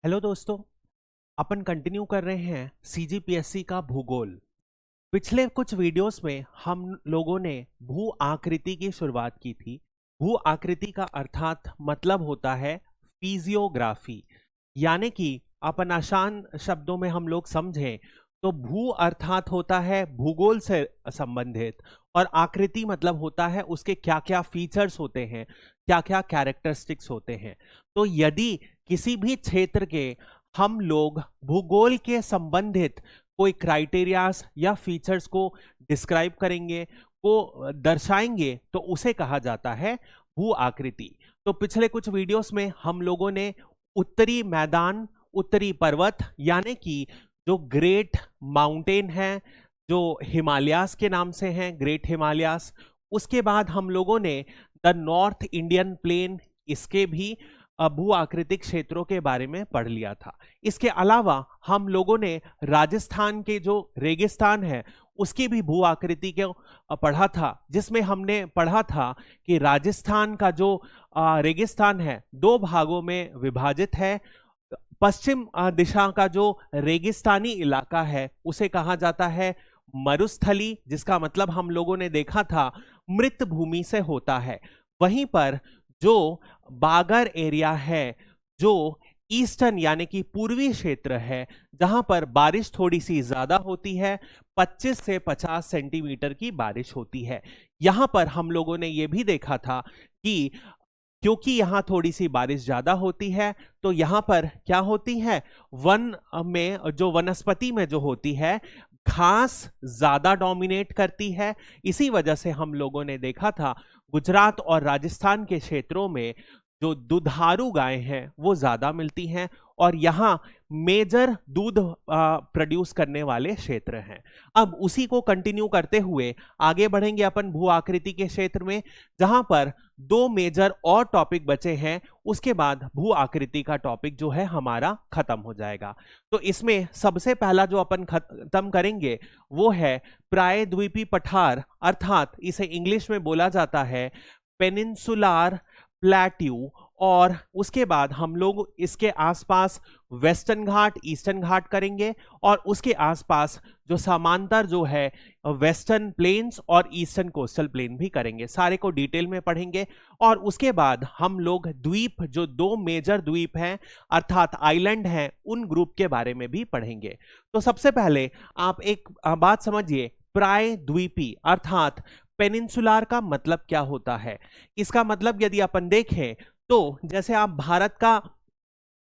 Hello दोस्तों। अपन continue कर रहे हैं सीजीपीएससी का भूगोल। पिछले कुछ वीडियोस में हम लोगों ने भू आकृति की शुरुआत की थी। भू आकृति का अर्थात मतलब होता है फिजियोग्राफी, यानी कि अपन आसान शब्दों में हम लोग समझें तो भू अर्थात होता है भूगोल से संबंधित, और आकृति मतलब होता है उसके क्या क्या फीचर्स होते हैं, क्या क्या कैरेक्टरिस्टिक्स होते हैं। तो यदि किसी भी क्षेत्र के हम लोग भूगोल के संबंधित कोई क्राइटेरियाज या फीचर्स को डिस्क्राइब करेंगे, को दर्शाएंगे, तो उसे कहा जाता है भू आकृति। तो पिछले कुछ वीडियोस में हम लोगों ने उत्तरी मैदान, उत्तरी पर्वत यानी कि जो ग्रेट माउंटेन है, जो हिमालयास के नाम से हैं, ग्रेट हिमालयास। उसके बाद हम लोगों ने द नॉर्थ इंडियन प्लेन, इसके भी भू आकृतिक क्षेत्रों के बारे में पढ़ लिया था। इसके अलावा हम लोगों ने राजस्थान के जो रेगिस्तान है उसकी भी भू आकृति को पढ़ा था, जिसमें हमने पढ़ा था कि राजस्थान का जो रेगिस्तान है दो भागों में विभाजित है। पश्चिम दिशा का जो रेगिस्तानी इलाका है उसे कहा जाता है मरुस्थली, जिसका मतलब हम लोगों ने देखा था मृत भूमि से होता है। वहीं पर जो बागर एरिया है, जो ईस्टर्न यानी कि पूर्वी क्षेत्र है, जहां पर बारिश थोड़ी सी ज्यादा होती है, 25 से 50 सेंटीमीटर की बारिश होती है। यहां पर हम लोगों ने यह भी देखा था कि क्योंकि यहां थोड़ी सी बारिश ज्यादा होती है तो यहां पर क्या होती है, वन में जो वनस्पति में जो होती है घास ज्यादा डोमिनेट करती है। इसी वजह से हम लोगों ने देखा था गुजरात और राजस्थान के क्षेत्रों में जो दुधारू गायें हैं वो ज्यादा मिलती हैं, और यहाँ मेजर दूध प्रोड्यूस करने वाले क्षेत्र हैं। अब उसी को कंटिन्यू करते हुए आगे बढ़ेंगे अपन भू आकृति के क्षेत्र में, जहां पर दो मेजर और टॉपिक बचे हैं। उसके बाद भू आकृति का टॉपिक जो है हमारा खत्म हो जाएगा। तो इसमें सबसे पहला जो अपन खत्म करेंगे वो है प्रायद्वीपी पठार, अर्थात इसे इंग्लिश में बोला जाता है पेनिनसुलार प्लेट्यू। और उसके बाद हम लोग इसके आसपास वेस्टर्न घाट, ईस्टर्न घाट करेंगे, और उसके आसपास जो समांतर जो है वेस्टर्न प्लेन्स और ईस्टर्न कोस्टल प्लेन भी करेंगे। सारे को डिटेल में पढ़ेंगे। और उसके बाद हम लोग द्वीप, जो दो मेजर द्वीप हैं अर्थात आइलैंड हैं, उन ग्रुप के बारे में भी पढ़ेंगे। तो सबसे पहले आप एक बात समझिए, प्रायद्वीपी अर्थात पेनिनसुलार का मतलब क्या होता है। इसका मतलब यदि अपन देखें तो जैसे आप भारत का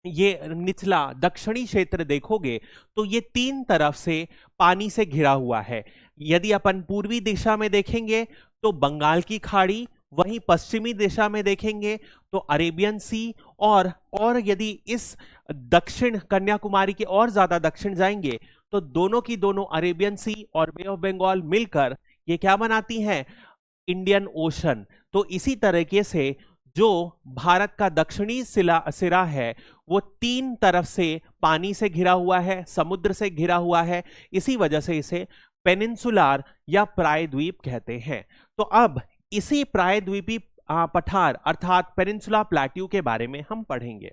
ये निचला दक्षिणी क्षेत्र देखोगे तो ये तीन तरफ से पानी से घिरा हुआ है। यदि अपन पूर्वी दिशा में देखेंगे तो बंगाल की खाड़ी, वहीं पश्चिमी दिशा में देखेंगे तो अरेबियन सी, और यदि इस दक्षिण कन्याकुमारी के और ज्यादा दक्षिण जाएंगे तो दोनों की दोनों अरेबियन सी और बे ऑफ बंगाल मिलकर ये क्या बनाती हैं, इंडियन ओशन। तो इसी तरीके से जो भारत का दक्षिणी सिरा है वो तीन तरफ से पानी से घिरा हुआ है, समुद्र से घिरा हुआ है। इसी वजह से इसे पेनिनसुलार या प्रायद्वीप कहते हैं। तो अब इसी प्रायद्वीपी पठार अर्थात पेनिनसुला प्लेट्यू के बारे में हम पढ़ेंगे।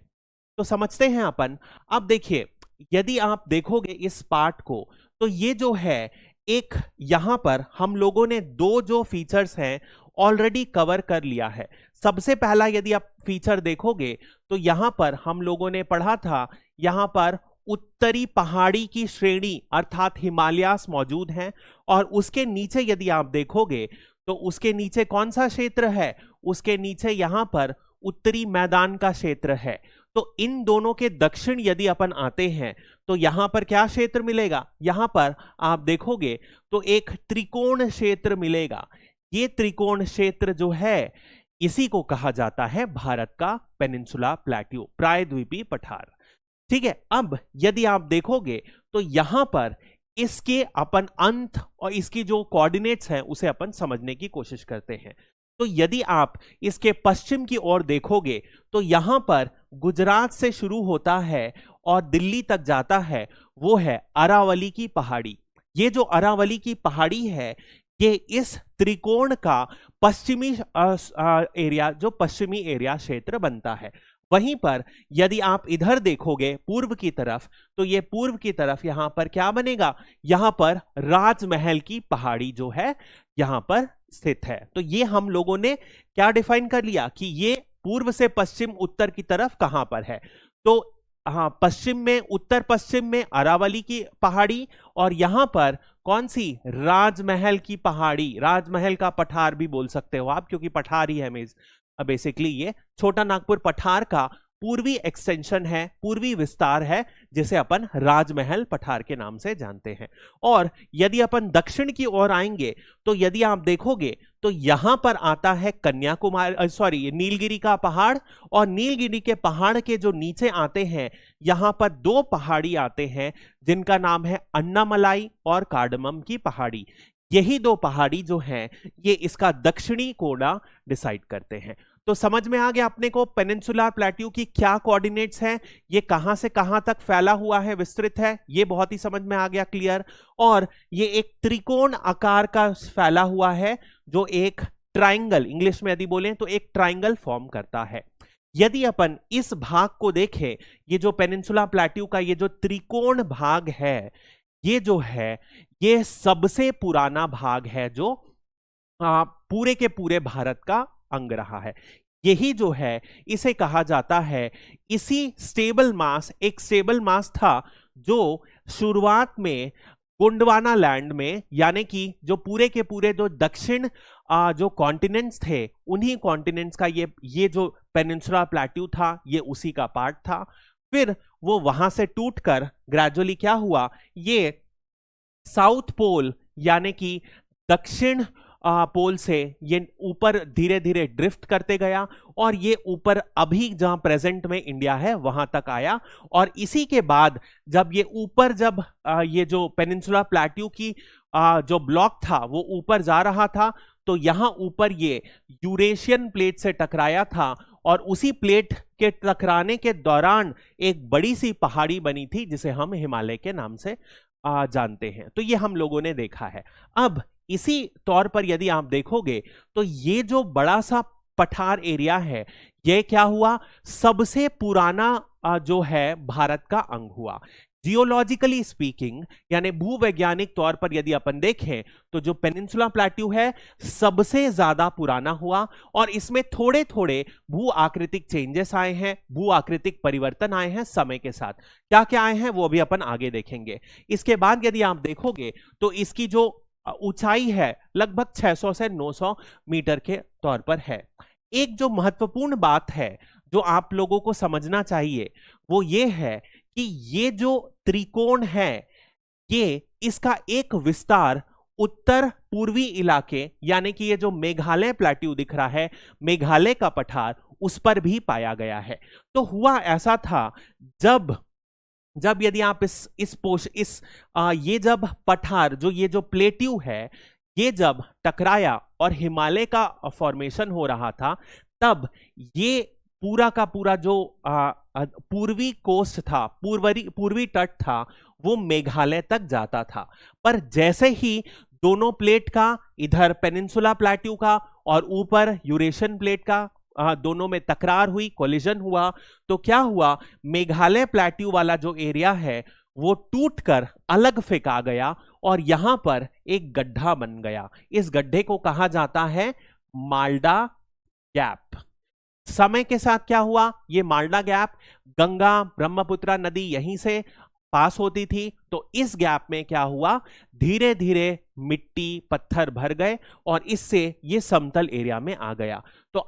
तो समझते हैं अपन। अब देखिए, यदि आप देखोगे इस पार्ट को तो ये जो है एक, यहां पर हम लोगों ने दो जो फीचर्स हैं ऑलरेडी कवर कर लिया है। सबसे पहला यदि आप फीचर देखोगे तो यहां पर हम लोगों ने पढ़ा था, यहां पर उत्तरी पहाड़ी की श्रेणी अर्थात हिमालयास मौजूद हैं, और उसके नीचे यदि आप देखोगे तो उसके नीचे कौन सा क्षेत्र है, उसके नीचे यहां पर उत्तरी मैदान का क्षेत्र है। तो इन दोनों के दक्षिण यदि अपन आते हैं तो यहां पर क्या क्षेत्र मिलेगा, यहां पर आप देखोगे तो एक त्रिकोण क्षेत्र मिलेगा। ये त्रिकोण क्षेत्र जो है इसी को कहा जाता है भारत का पेनिनसुला प्लेट्यू, प्रायद्वीपी पठार। ठीक है। अब यदि आप देखोगे तो यहां पर इसके अपन अंत और इसकी जो कोऑर्डिनेट्स हैं उसे अपन समझने की कोशिश करते हैं। तो यदि आप इसके पश्चिम की ओर देखोगे तो यहां पर गुजरात से शुरू होता है और दिल्ली तक जाता है, वो है अरावली की पहाड़ी। ये जो अरावली की पहाड़ी है ये इस त्रिकोण का पश्चिमी एरिया, जो पश्चिमी एरिया क्षेत्र बनता है। वहीं पर यदि आप इधर देखोगे पूर्व की तरफ, तो ये पूर्व की तरफ यहां पर क्या बनेगा, यहां पर राजमहल की पहाड़ी जो है यहां पर स्थित है। तो ये हम लोगों ने क्या डिफाइन कर लिया कि ये पूर्व से पश्चिम उत्तर की तरफ कहां पर है। तो हाँ, पश्चिम में, उत्तर पश्चिम में अरावली की पहाड़ी, और यहां पर कौन सी, राजमहल की पहाड़ी, राजमहल का पठार भी बोल सकते हो आप, क्योंकि पठार ही है बेसिकली ये छोटा नागपुर पठार का पूर्वी एक्सटेंशन है, पूर्वी विस्तार है, जिसे अपन राजमहल पठार के नाम से जानते हैं। और यदि अपन दक्षिण की ओर आएंगे तो यदि आप देखोगे तो यहां पर आता है कन्याकुमारी, सॉरी, नीलगिरी का पहाड़, और नीलगिरी के पहाड़ के जो नीचे आते हैं यहां पर दो पहाड़ी आते हैं जिनका नाम है अन्नामलाई और कार्डमम की पहाड़ी। यही दो पहाड़ी जो हैं ये इसका दक्षिणी कोना डिसाइड करते हैं। तो समझ में आ गया अपने को पेनिनसुलर प्लेट्यू की क्या कोऑर्डिनेट्स हैं, ये कहां से कहां तक फैला हुआ है, विस्तृत है, ये बहुत ही समझ में आ गया, क्लियर। और ये एक त्रिकोण आकार का फैला हुआ है जो एक ट्राइंगल, इंग्लिश में यदि बोलें तो एक ट्राइंगल फॉर्म करता है। यदि अपन इस भाग को देखें, ये जो पेनिनसुलर प्लेट्यू का ये जो त्रिकोण भाग है, ये जो है ये सबसे पुराना भाग है जो पूरे के पूरे भारत का अंग रहा है। यही जो है इसे कहा जाता है, इसी स्टेबल मास, एक स्टेबल मास था जो शुरुआत में गोंडवाना लैंड में, यानी कि जो पूरे के पूरे जो दक्षिण जो कॉन्टिनेंट्स थे, उन्हीं कॉन्टिनेंट्स का ये जो पेनिनसुलर प्लेट्यू था ये उसी का पार्ट था। फिर वो वहां से टूटकर ग्रेजुअली क्या हुआ, ये साउथ पोल यानी कि दक्षिण पोल से ये ऊपर धीरे धीरे ड्रिफ्ट करते गया, और ये ऊपर अभी जहां प्रेजेंट में इंडिया है वहां तक आया। और इसी के बाद जब ये ऊपर, जब ये जो पेनिनसुलर प्लेट्यू की जो ब्लॉक था वो ऊपर जा रहा था, तो यहां ऊपर ये यूरेशियन प्लेट से टकराया था, और उसी प्लेट के टकराने के दौरान एक बड़ी सी पहाड़ी बनी थी जिसे हम हिमालय के नाम से जानते हैं। तो ये हम लोगों ने देखा है। अब इसी तौर पर यदि आप देखोगे तो ये जो बड़ा सा पठार एरिया है, ये क्या हुआ, सबसे पुराना जो है भारत का अंग हुआ। जियोलॉजिकली स्पीकिंग, यानी भूवैज्ञानिक तौर पर यदि अपन देखें तो जो पेनिनसुलर प्लेट्यू है सबसे ज्यादा पुराना हुआ, और इसमें थोड़े थोड़े भू आकृतिक चेंजेस आए हैं, भू आकृतिक परिवर्तन आए हैं समय के साथ। क्या क्या आए हैं वो भी अपन आगे देखेंगे। इसके बाद यदि आप देखोगे तो इसकी जो ऊंचाई है लगभग 600 से 900 मीटर के तौर पर है। एक जो महत्वपूर्ण बात है जो आप लोगों को समझना चाहिए वो ये है कि ये जो त्रिकोण है, ये इसका एक विस्तार उत्तर पूर्वी इलाके, यानी कि ये जो मेघालय प्लेट्यू दिख रहा है, मेघालय का पठार, उस पर भी पाया गया है। तो हुआ ऐसा था, जब यदि आप ये जब पठार, जो ये जो प्लेट्यू है, ये जब टकराया और हिमालय का फॉर्मेशन हो रहा था, तब ये पूरा का पूरा जो पूर्वी कोस्ट था, पूर्वी तट था, वो मेघालय तक जाता था। पर जैसे ही दोनों प्लेट का, इधर पेनिनसुलर प्लेट्यू का और ऊपर यूरेशियन प्लेट का, दोनों में तकरार हुई, कोलिजन हुआ, तो क्या हुआ, मेघालय प्लेट्यू वाला जो एरिया है वो टूटकर अलग फेंका गया, और यहां पर एक गड्ढा बन गया। इस गड्ढे को कहा जाता है माल्डा गैप। समय के साथ क्या हुआ, ये माल्डा गैप, गंगा ब्रह्मपुत्रा नदी यहीं से पास होती थी, तो इस गैप में क्या हुआ, धीरे धीरे मिट्टी पत्थर भर गए और इससे ये समतल एरिया में आ गया। तो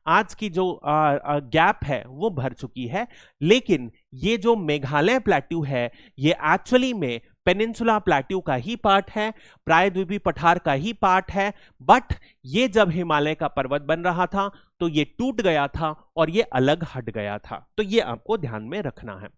आज की जो गैप है वो भर चुकी है। लेकिन ये जो मेघालय प्लेट्यू है ये एक्चुअली में पेनिनसुलर प्लेट्यू का ही पार्ट है, प्रायद्वीपीय पठार का ही पार्ट है, बट ये जब हिमालय का पर्वत बन रहा था तो ये टूट गया था और ये अलग हट गया था। तो ये आपको ध्यान में रखना है,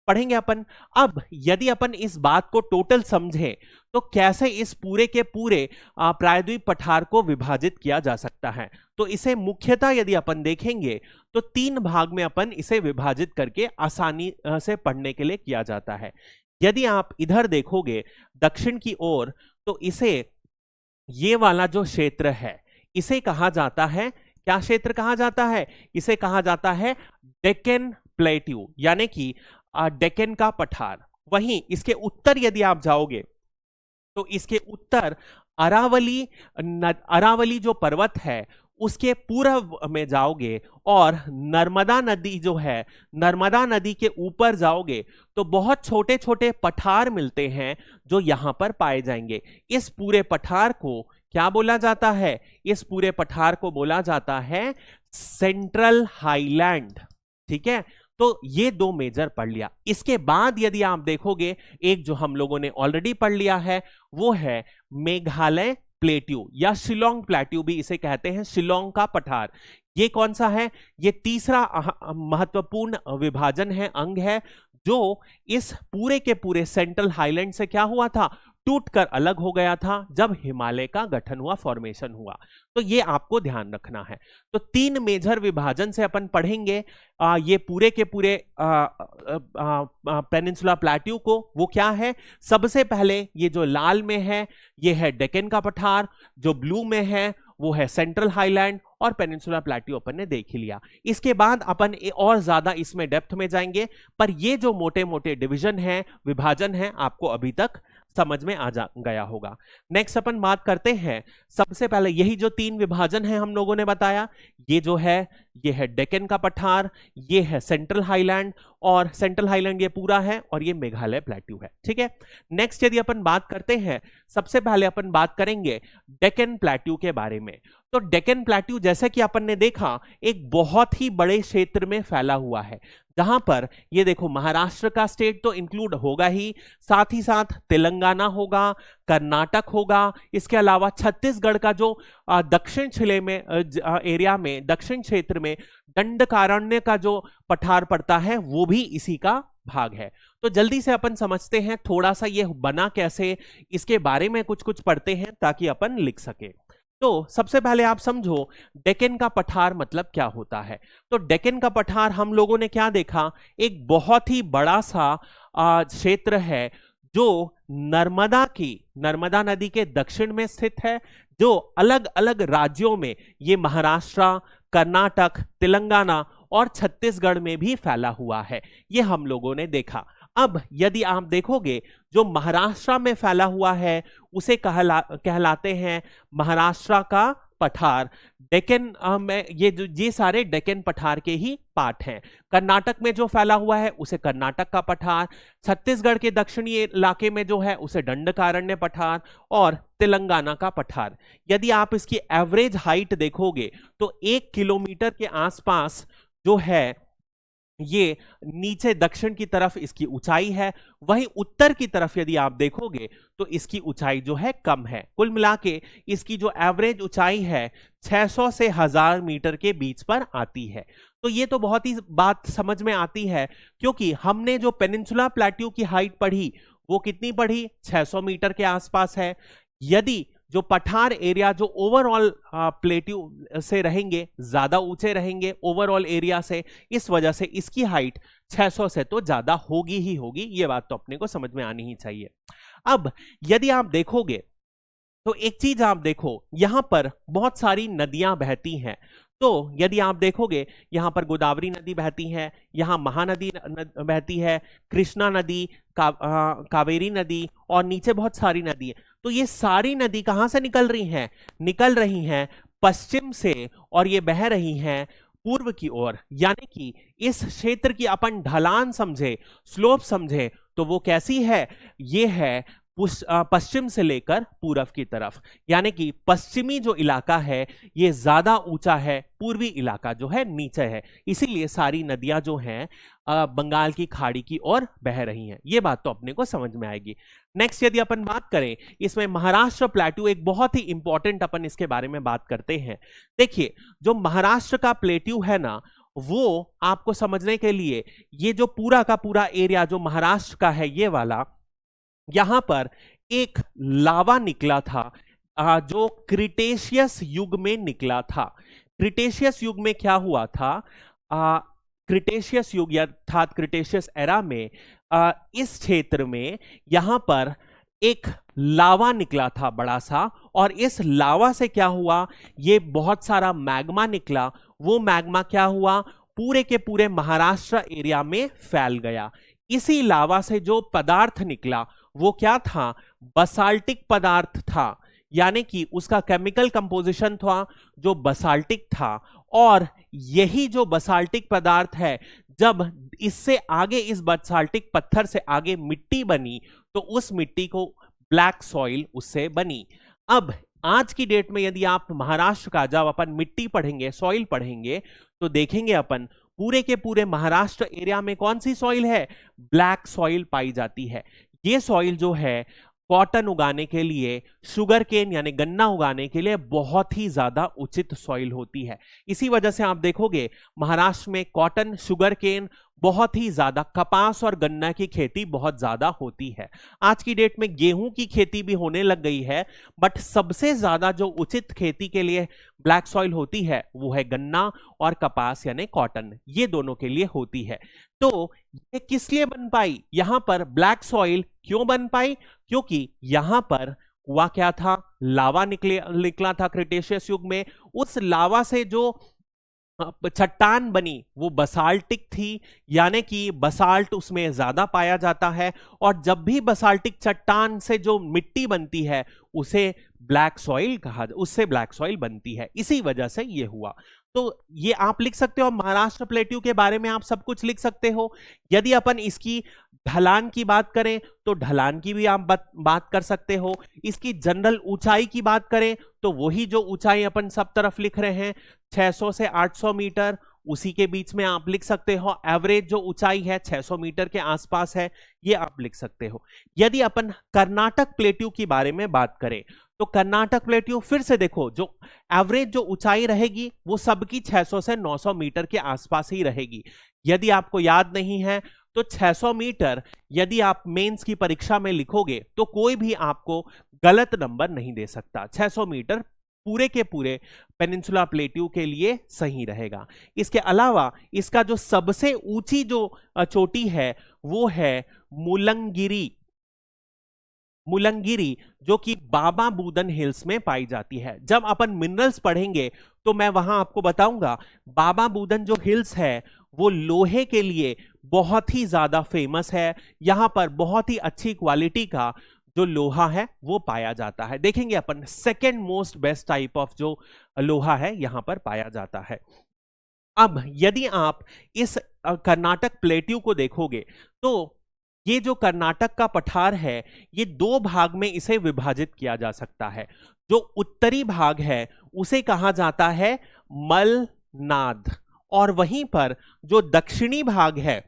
पढ़ेंगे अपन। अब यदि अपन इस बात को टोटल समझें तो कैसे इस पूरे के पूरे प्रायद्वीप पठार को विभाजित किया जा सकता है, तो इसे मुख्यतः यदि अपन देखेंगे तो 3 भाग में अपन इसे विभाजित करके आसानी से पढ़ने के लिए किया जाता है। यदि आप इधर देखोगे दक्षिण की ओर, तो इसे, ये वाला जो क्षेत्र है इसे कहा जाता है, क्या क्षेत्र कहा जाता है? इसे कहा जाता है डेक्कन प्लेट्यू, यानी कि डेक्कन का पठार। वहीं इसके उत्तर यदि आप जाओगे तो इसके उत्तर अरावली जो पर्वत है उसके पूर्व में जाओगे और नर्मदा नदी जो है, नर्मदा नदी के ऊपर जाओगे तो बहुत छोटे छोटे पठार मिलते हैं जो यहां पर पाए जाएंगे। इस पूरे पठार को क्या बोला जाता है? इस पूरे पठार को बोला जाता है सेंट्रल हाईलैंड। ठीक है, तो ये दो मेजर पढ़ लिया। इसके बाद यदि आप देखोगे, एक जो हम लोगों ने ऑलरेडी पढ़ लिया है वो है मेघालय प्लेट्यू या शिलोंग प्लेट्यू भी इसे कहते हैं, शिलोंग का पठार। ये कौन सा है? ये तीसरा महत्वपूर्ण विभाजन है, अंग है, जो इस पूरे के पूरे सेंट्रल हाईलैंड से क्या हुआ था? टूटकर अलग हो गया था जब हिमालय का गठन हुआ, फॉर्मेशन हुआ। तो ये आपको ध्यान रखना है। तो 3 मेजर विभाजन से अपन पढ़ेंगे ये पूरे के पूरे पेनिनसुला प्लेट्यू को। वो क्या है? सबसे पहले ये जो लाल में है ये है डेक्कन का पठार, जो ब्लू में है वो है सेंट्रल हाईलैंड, और पेनिनसुला प्लेट्यू अपन ने देख ही लिया। इसके बाद अपन और ज्यादा इसमें डेप्थ में जाएंगे, पर ये जो मोटे मोटे डिवीजन है, विभाजन है, आपको अभी तक समझ में आ गया होगा। नेक्स्ट अपन बात करते हैं, सबसे पहले यही जो 3 विभाजन है हम लोगों ने बताया, ये जो है ये है डेक्कन का पठार, ये है सेंट्रल हाईलैंड, और सेंट्रल हाईलैंड ये पूरा है, और ये मेघालय प्लेट्यू है। ठीक है, नेक्स्ट यदि अपन बात करते हैं, सबसे पहले अपन बात करेंगे डेक्कन प्लेट्यू के बारे में। तो डेक्कन प्लेट्यू जैसे कि अपन ने देखा एक बहुत ही बड़े क्षेत्र में फैला हुआ है, जहां पर ये देखो महाराष्ट्र का स्टेट तो इंक्लूड होगा ही, साथ ही साथ तेलंगाना होगा, कर्नाटक होगा, इसके अलावा छत्तीसगढ़ का जो दक्षिण जिले में एरिया में, दक्षिण क्षेत्र में दंडकारण्य का जो पठार पड़ता है वो भी इसी का भाग है। तो जल्दी से अपन समझते हैं थोड़ा सा ये बना कैसे, इसके बारे में कुछ कुछ पढ़ते हैं ताकि अपन लिख सके। तो सबसे पहले आप समझो डेक्कन का पठार मतलब क्या होता है। तो डेक्कन का पठार हम लोगों ने क्या देखा, एक बहुत ही बड़ा सा क्षेत्र है जो नर्मदा नदी के दक्षिण में स्थित है, जो अलग अलग राज्यों में, ये महाराष्ट्र, कर्नाटक, तेलंगाना और छत्तीसगढ़ में भी फैला हुआ है। ये हम लोगों ने देखा। अब यदि आप देखोगे जो महाराष्ट्र में फैला हुआ है उसे कहलाते हैं महाराष्ट्र का पठार। डेक्कन में ये सारे डेक्कन पठार के ही पार्ट हैं। कर्नाटक में जो फैला हुआ है उसे कर्नाटक का पठार, छत्तीसगढ़ के दक्षिणी इलाके में जो है उसे दंडकारण्य पठार, और तेलंगाना का पठार। यदि आप इसकी एवरेज हाइट देखोगे तो 1 किलोमीटर के आसपास जो है ये नीचे दक्षिण की तरफ इसकी ऊंचाई है, वहीं उत्तर की तरफ यदि आप देखोगे तो इसकी ऊंचाई जो है कम है। कुल मिलाके इसकी जो एवरेज ऊंचाई है 600 से 1000 मीटर के बीच पर आती है। तो ये तो बहुत ही बात समझ में आती है, क्योंकि हमने जो पेनिनसुला प्लेट्यू की हाइट पढ़ी वो कितनी पढ़ी? 600 मीटर के आसपास है। यदि जो पठार एरिया जो ओवरऑल प्लेट्यू से रहेंगे, ज्यादा ऊंचे रहेंगे ओवरऑल एरिया से, इस वजह से इसकी हाइट 600 से तो ज्यादा होगी ही होगी। ये बात तो अपने को समझ में आनी ही चाहिए। अब यदि आप देखोगे तो एक चीज आप देखो, यहां पर बहुत सारी नदियां बहती हैं। तो यदि आप देखोगे यहां पर गोदावरी नदी बहती है, यहां महानदी बहती है, कृष्णा नदी, कावेरी नदी, और नीचे बहुत सारी नदी है। तो ये सारी नदी कहां से निकल रही हैं? निकल रही हैं पश्चिम से, और ये बह रही हैं पूर्व की ओर। यानी कि इस क्षेत्र की अपन ढलान समझे, स्लोप समझे, तो वो कैसी है? ये है पश्चिम से लेकर पूर्व की तरफ। यानी कि पश्चिमी जो इलाका है ये ज्यादा ऊंचा है, पूर्वी इलाका जो है नीचे है। इसीलिए सारी नदियां जो हैं बंगाल की खाड़ी की ओर बह रही हैं। ये बात तो अपने को समझ में आएगी। नेक्स्ट यदि अपन बात करें, इसमें महाराष्ट्र प्लेट्यू एक बहुत ही इंपॉर्टेंट, अपन इसके बारे में बात करते हैं। देखिए जो महाराष्ट्र का प्लेट्यू है ना, वो आपको समझने के लिए ये जो पूरा का पूरा एरिया जो महाराष्ट्र का है ये वाला, यहां पर एक लावा निकला था जो क्रिटेशियस युग में निकला था। क्रिटेशियस युग में क्या हुआ था? क्रिटेशियस युग अर्थात क्रिटेशियस एरा में इस क्षेत्र में यहां पर एक लावा निकला था बड़ा सा, और इस लावा से क्या हुआ, ये बहुत सारा मैग्मा निकला। वो मैग्मा क्या हुआ, पूरे के पूरे महाराष्ट्र एरिया में फैल गया। इसी लावा से जो पदार्थ निकला वो क्या था, बसाल्टिक पदार्थ था, यानी कि उसका केमिकल कंपोजिशन था जो बसाल्टिक था। और यही जो बसाल्टिक पदार्थ है, जब इससे आगे इस बसाल्टिक पत्थर से आगे मिट्टी बनी तो उस मिट्टी को ब्लैक सॉइल उससे बनी। अब आज की डेट में यदि आप महाराष्ट्र का जब अपन मिट्टी पढ़ेंगे, सॉइल पढ़ेंगे, तो देखेंगे अपन पूरे के पूरे महाराष्ट्र एरिया में कौन सी सॉइल है, ब्लैक सॉइल पाई जाती है। ये सॉइल जो है कॉटन उगाने के लिए, शुगर केन यानी गन्ना उगाने के लिए बहुत ही ज्यादा उचित सॉइल होती है। इसी वजह से आप देखोगे महाराष्ट्र में कॉटन, शुगर केन, बहुत ही ज्यादा कपास और गन्ना की खेती बहुत ज्यादा होती है। आज की डेट में गेहूं की खेती भी होने लग गई है, बट सबसे ज्यादा जो उचित खेती के लिए ब्लैक सॉइल होती है वो है गन्ना और कपास यानी कॉटन, ये दोनों के लिए होती है। तो ये किस लिए बन पाई, यहां पर ब्लैक सॉइल क्यों बन पाई, क्योंकि यहां पर हुआ क्या था, लावा निकला था क्रिटेशियस युग में। उस लावा से जो चट्टान बनी वो बसाल्टिक थी, यानी कि बसाल्ट उसमें ज्यादा पाया जाता है। और जब भी बसाल्टिक चट्टान से जो मिट्टी बनती है उसे ब्लैक सॉइल कहा, उससे ब्लैक सॉइल बनती है। इसी वजह से ये हुआ। तो ये आप लिख सकते हो, महाराष्ट्र प्लेट्यू के बारे में आप सब कुछ लिख सकते हो। यदि अपन इसकी ढलान की बात करें तो ढलान की भी आप बात कर सकते हो। इसकी जनरल ऊंचाई की बात करें तो वही जो ऊंचाई अपन सब तरफ लिख रहे हैं 600 से 800 मीटर, उसी के बीच में आप लिख सकते हो। एवरेज जो ऊंचाई है 600 मीटर के आसपास है, ये आप लिख सकते हो। यदि अपन कर्नाटक प्लेट्यू की बारे में बात करें तो कर्नाटक प्लेट्यू फिर से देखो, जो एवरेज जो ऊंचाई रहेगी वो सबकी 600 से 900 मीटर के आसपास ही रहेगी। यदि आपको याद नहीं है तो 600 मीटर यदि आप मेंस की परीक्षा में लिखोगे तो कोई भी आपको गलत नंबर नहीं दे सकता। 600 मीटर पूरे के पूरे पेनिनसुला प्लेट्यू के लिए सही रहेगा। इसके अलावा इसका जो सबसे ऊंची जो चोटी है वो है मुलंगिरी, मुलंगिरी जो कि बाबा बूदन हिल्स में पाई जाती है। जब अपन मिनरल्स पढ़ेंगे तो मैं वहां आपको बताऊंगा बाबा बूदन जो हिल्स है वो लोहे के लिए बहुत ही ज्यादा फेमस है। यहां पर बहुत ही अच्छी क्वालिटी का जो लोहा है वो पाया जाता है। देखेंगे अपन second most best type of जो लोहा है यहां पर पाया जाता है। अब यदि आप इस कर्नाटक प्लेट्यू को देखोगे तो ये जो कर्नाटक का पठार है ये दो भाग में इसे विभाजित किया जा सकता है। जो उत्तरी भाग है उसे कहा जाता है मलनाद, और वहीं पर जो दक्षिणी भाग है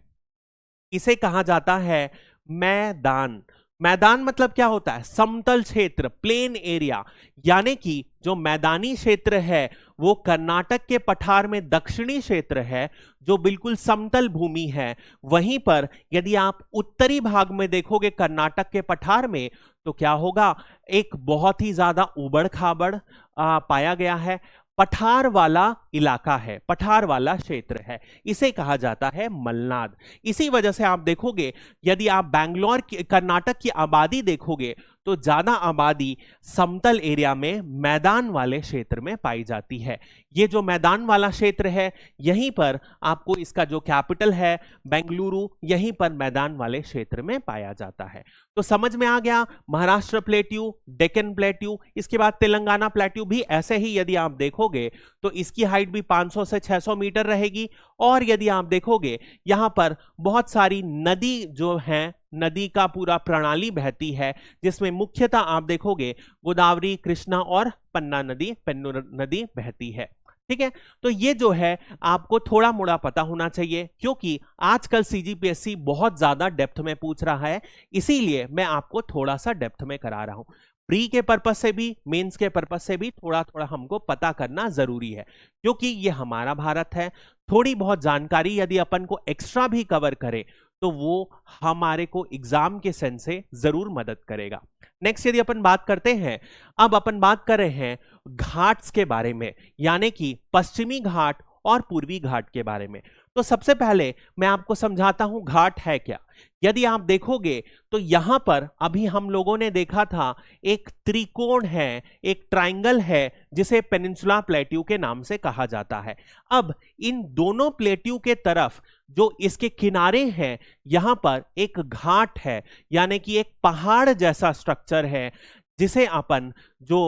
इसे कहा जाता है मैदान। मैदान मतलब क्या होता है, समतल क्षेत्र, प्लेन एरिया। यानी कि जो मैदानी क्षेत्र है वो कर्नाटक के पठार में दक्षिणी क्षेत्र है जो बिल्कुल समतल भूमि है। वहीं पर यदि आप उत्तरी भाग में देखोगे कर्नाटक के पठार में तो क्या होगा, एक बहुत ही ज्यादा उबड़ खाबड़ पाया गया है, पठार वाला इलाका है, पठार वाला क्षेत्र है, इसे कहा जाता है मलनाद। इसी वजह से आप देखोगे यदि आप बैंगलोर कर्नाटक की आबादी देखोगे तो ज्यादा आबादी समतल एरिया में मैदान वाले क्षेत्र में पाई जाती है। ये जो मैदान वाला क्षेत्र है यहीं पर आपको इसका जो कैपिटल है बेंगलुरु, यहीं पर मैदान वाले क्षेत्र में पाया जाता है। तो समझ में आ गया महाराष्ट्र प्लेट्यू, डेक्कन प्लेट्यू। इसके बाद तेलंगाना प्लेट्यू भी ऐसे ही यदि आप देखोगे तो इसकी हाइट भी 500 से 600 मीटर रहेगी। और यदि आप देखोगे यहां पर बहुत सारी नदी जो हैं, नदी का पूरा प्रणाली बहती है जिसमें मुख्यतः आप देखोगे गोदावरी, कृष्णा और पन्ना नदी, पेन्नूर नदी बहती है। ठीक है, तो ये जो है आपको थोड़ा मोड़ा पता होना चाहिए क्योंकि आजकल सीजीपीएससी बहुत ज्यादा डेप्थ में पूछ रहा है, इसीलिए मैं आपको थोड़ा सा डेप्थ में करा रहा हूं। प्री के पर्पस से भी, मेंस के पर्पस से भी थोड़ा थोड़ा हमको पता करना जरूरी है क्योंकि ये हमारा भारत है। थोड़ी बहुत जानकारी यदि अपन को एक्स्ट्रा भी कवर करे तो वो हमारे को एग्जाम के सेंस से जरूर मदद करेगा। नेक्स्ट यदि अपन बात करते हैं, अब अपन बात कर रहे हैं घाट्स के बारे में, यानी कि पश्चिमी घाट और पूर्वी घाट के बारे में। तो सबसे पहले मैं आपको समझाता हूं घाट है क्या। यदि आप देखोगे तो यहां पर अभी हम लोगों ने देखा था एक त्रिकोण है, एक ट्रायंगल है जिसे पेनिनसुला प्लेट्यू के नाम से कहा जाता है। अब इन दोनों प्लेट्यू के तरफ जो इसके किनारे हैं यहां पर एक घाट है, यानी कि एक पहाड़ जैसा स्ट्रक्चर है जिसे अपन जो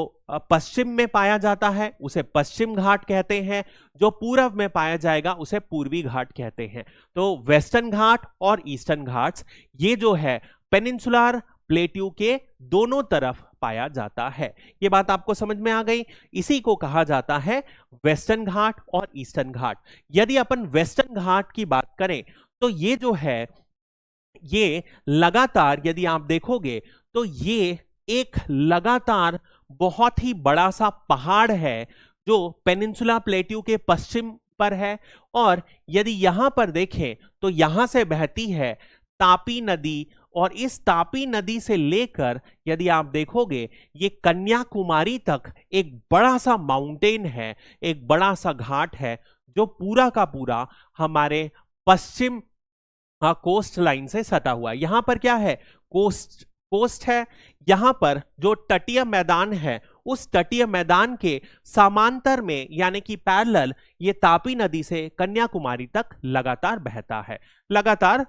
पश्चिम में पाया जाता है उसे पश्चिम घाट कहते हैं, जो पूर्व में पाया जाएगा उसे पूर्वी घाट कहते हैं। तो वेस्टर्न घाट और ईस्टर्न घाट्स ये जो है पेनिनसुलर प्लेट्यू के दोनों तरफ पाया जाता है। ये बात आपको समझ में आ गई। इसी को कहा जाता है वेस्टर्न घाट और ईस्टर्न घाट। यदि अपन वेस्टर्न घाट की बात करें तो ये जो है ये लगातार यदि आप देखोगे तो ये एक लगातार बहुत ही बड़ा सा पहाड़ है जो पेनिनसुला प्लेट्यू के पश्चिम पर है। और यदि यहां पर देखें तो यहां से बहती है तापी नदी, और इस तापी नदी से लेकर यदि आप देखोगे ये कन्याकुमारी तक एक बड़ा सा माउंटेन है, एक बड़ा सा घाट है जो पूरा का पूरा हमारे पश्चिम कोस्ट लाइन से सटा हुआ है। यहां पर क्या है, कोस्ट है। यहां पर जो तटीय मैदान है उस तटीय मैदान के समांतर में यानी कि पैरेलल ये तापी नदी से कन्याकुमारी तक लगातार बहता है, लगातार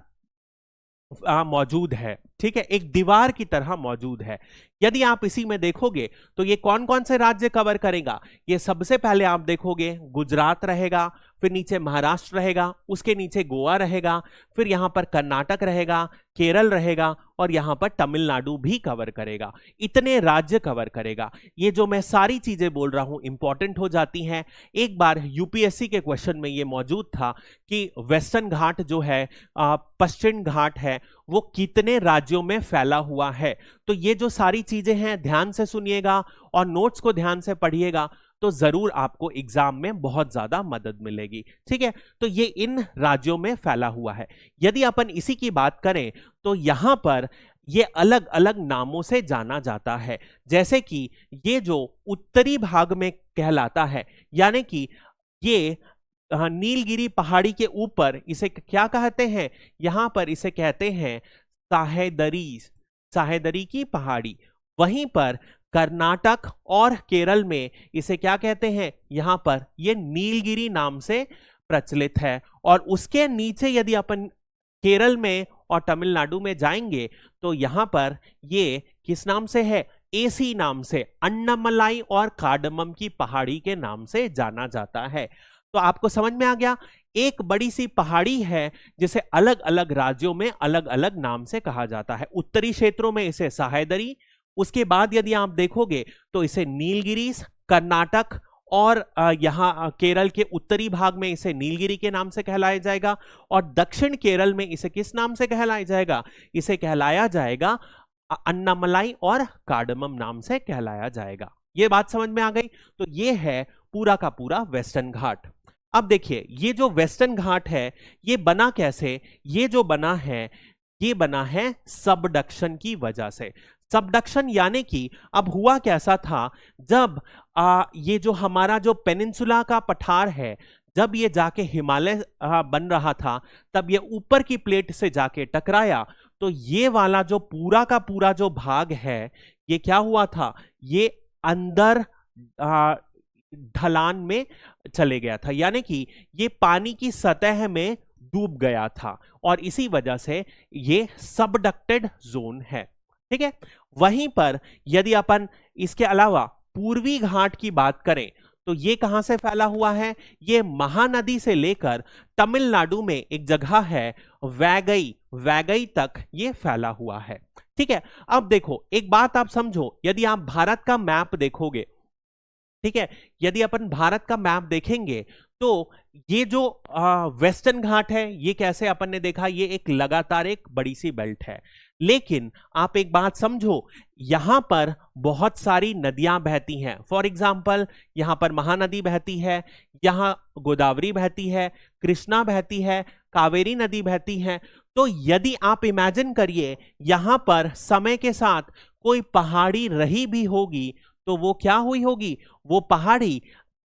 मौजूद है। ठीक है, एक दीवार की तरह मौजूद है। यदि आप इसी में देखोगे तो ये कौन कौन से राज्य कवर करेगा, ये सबसे पहले आप देखोगे गुजरात रहेगा, फिर नीचे महाराष्ट्र रहेगा, उसके नीचे गोवा रहेगा, फिर यहां पर कर्नाटक रहेगा, केरल रहेगा और यहां पर तमिलनाडु भी कवर करेगा। इतने राज्य कवर करेगा। ये जो मैं सारी चीजें बोल रहा हूं इंपॉर्टेंट हो जाती हैं। एक बार यूपीएससी के क्वेश्चन में ये मौजूद था कि वेस्टर्न घाट जो है पश्चिम घाट है वो कितने राज्यों में फैला हुआ है। तो ये जो सारी चीजें हैं ध्यान से सुनिएगा और नोट्स को ध्यान से पढ़िएगा तो जरूर आपको एग्जाम में बहुत ज्यादा मदद मिलेगी। ठीक है, तो ये इन राज्यों में फैला हुआ है। यदि अपन इसी की बात करें तो यहां पर ये अलग अलग नामों से जाना जाता है। जैसे कि ये जो उत्तरी भाग में कहलाता है, यानी कि ये नीलगिरी पहाड़ी के ऊपर इसे क्या कहते हैं, यहां पर इसे कहते हैं साहेदरी की पहाड़ी। वहीं पर कर्नाटक और केरल में इसे क्या कहते हैं, यहां पर ये नीलगिरी नाम से प्रचलित है। और उसके नीचे यदि अपन केरल में और तमिलनाडु में जाएंगे तो यहां पर ये किस नाम से है, एसी नाम से, अन्नामलाई और कार्डमम की पहाड़ी के नाम से जाना जाता है। तो आपको समझ में आ गया, एक बड़ी सी पहाड़ी है जिसे अलग अलग राज्यों में अलग अलग नाम से कहा जाता है। उत्तरी क्षेत्रों में इसे सहायदरी, उसके बाद यदि आप देखोगे तो इसे नीलगिरीस, कर्नाटक और यहाँ केरल के उत्तरी भाग में इसे नीलगिरी के नाम से कहलाया जाएगा, और दक्षिण केरल में इसे किस नाम से कहलाया जाएगा, इसे कहलाया जाएगा अन्नामलाई और कार्डमम नाम से कहलाया जाएगा। ये बात समझ में आ गई। तो ये है पूरा का पूरा वेस्टर्न घाट। अब देखिए ये जो वेस्टर्न घाट है ये बना कैसे, ये जो बना है ये बना है सबडक्शन की वजह से। सबडक्शन यानी कि अब हुआ कैसा था, जब ये जो हमारा जो पेनिनसुला का पठार है जब ये जाके हिमालय बन रहा था तब ये ऊपर की प्लेट से जाके टकराया, तो ये वाला जो पूरा का पूरा जो भाग है ये क्या हुआ था, ये अंदर ढलान में चले गया था, यानी कि ये पानी की सतह में डूब गया था और इसी वजह से ये सबडक्टेड जोन है। ठीक है, वहीं पर यदि अपन इसके अलावा पूर्वी घाट की बात करें तो ये कहां से फैला हुआ है, ये महानदी से लेकर तमिलनाडु में एक जगह है वैगई तक ये फैला हुआ है। ठीक है, अब देखो एक बात आप समझो, यदि आप भारत का मैप देखोगे, ठीक है, यदि अपन भारत का मैप देखेंगे तो ये जो वेस्टर्न घाट है ये कैसे अपन ने देखा, ये एक लगातार एक बड़ी सी बेल्ट है। लेकिन आप एक बात समझो, यहां पर बहुत सारी नदियां बहती हैं। फॉर एग्जाम्पल यहां पर महानदी बहती है, यहां गोदावरी बहती है, कृष्णा बहती है, कावेरी नदी बहती है। तो यदि आप इमेजिन करिए यहां पर समय के साथ कोई पहाड़ी रही भी होगी तो वो क्या हुई होगी, वो पहाड़ी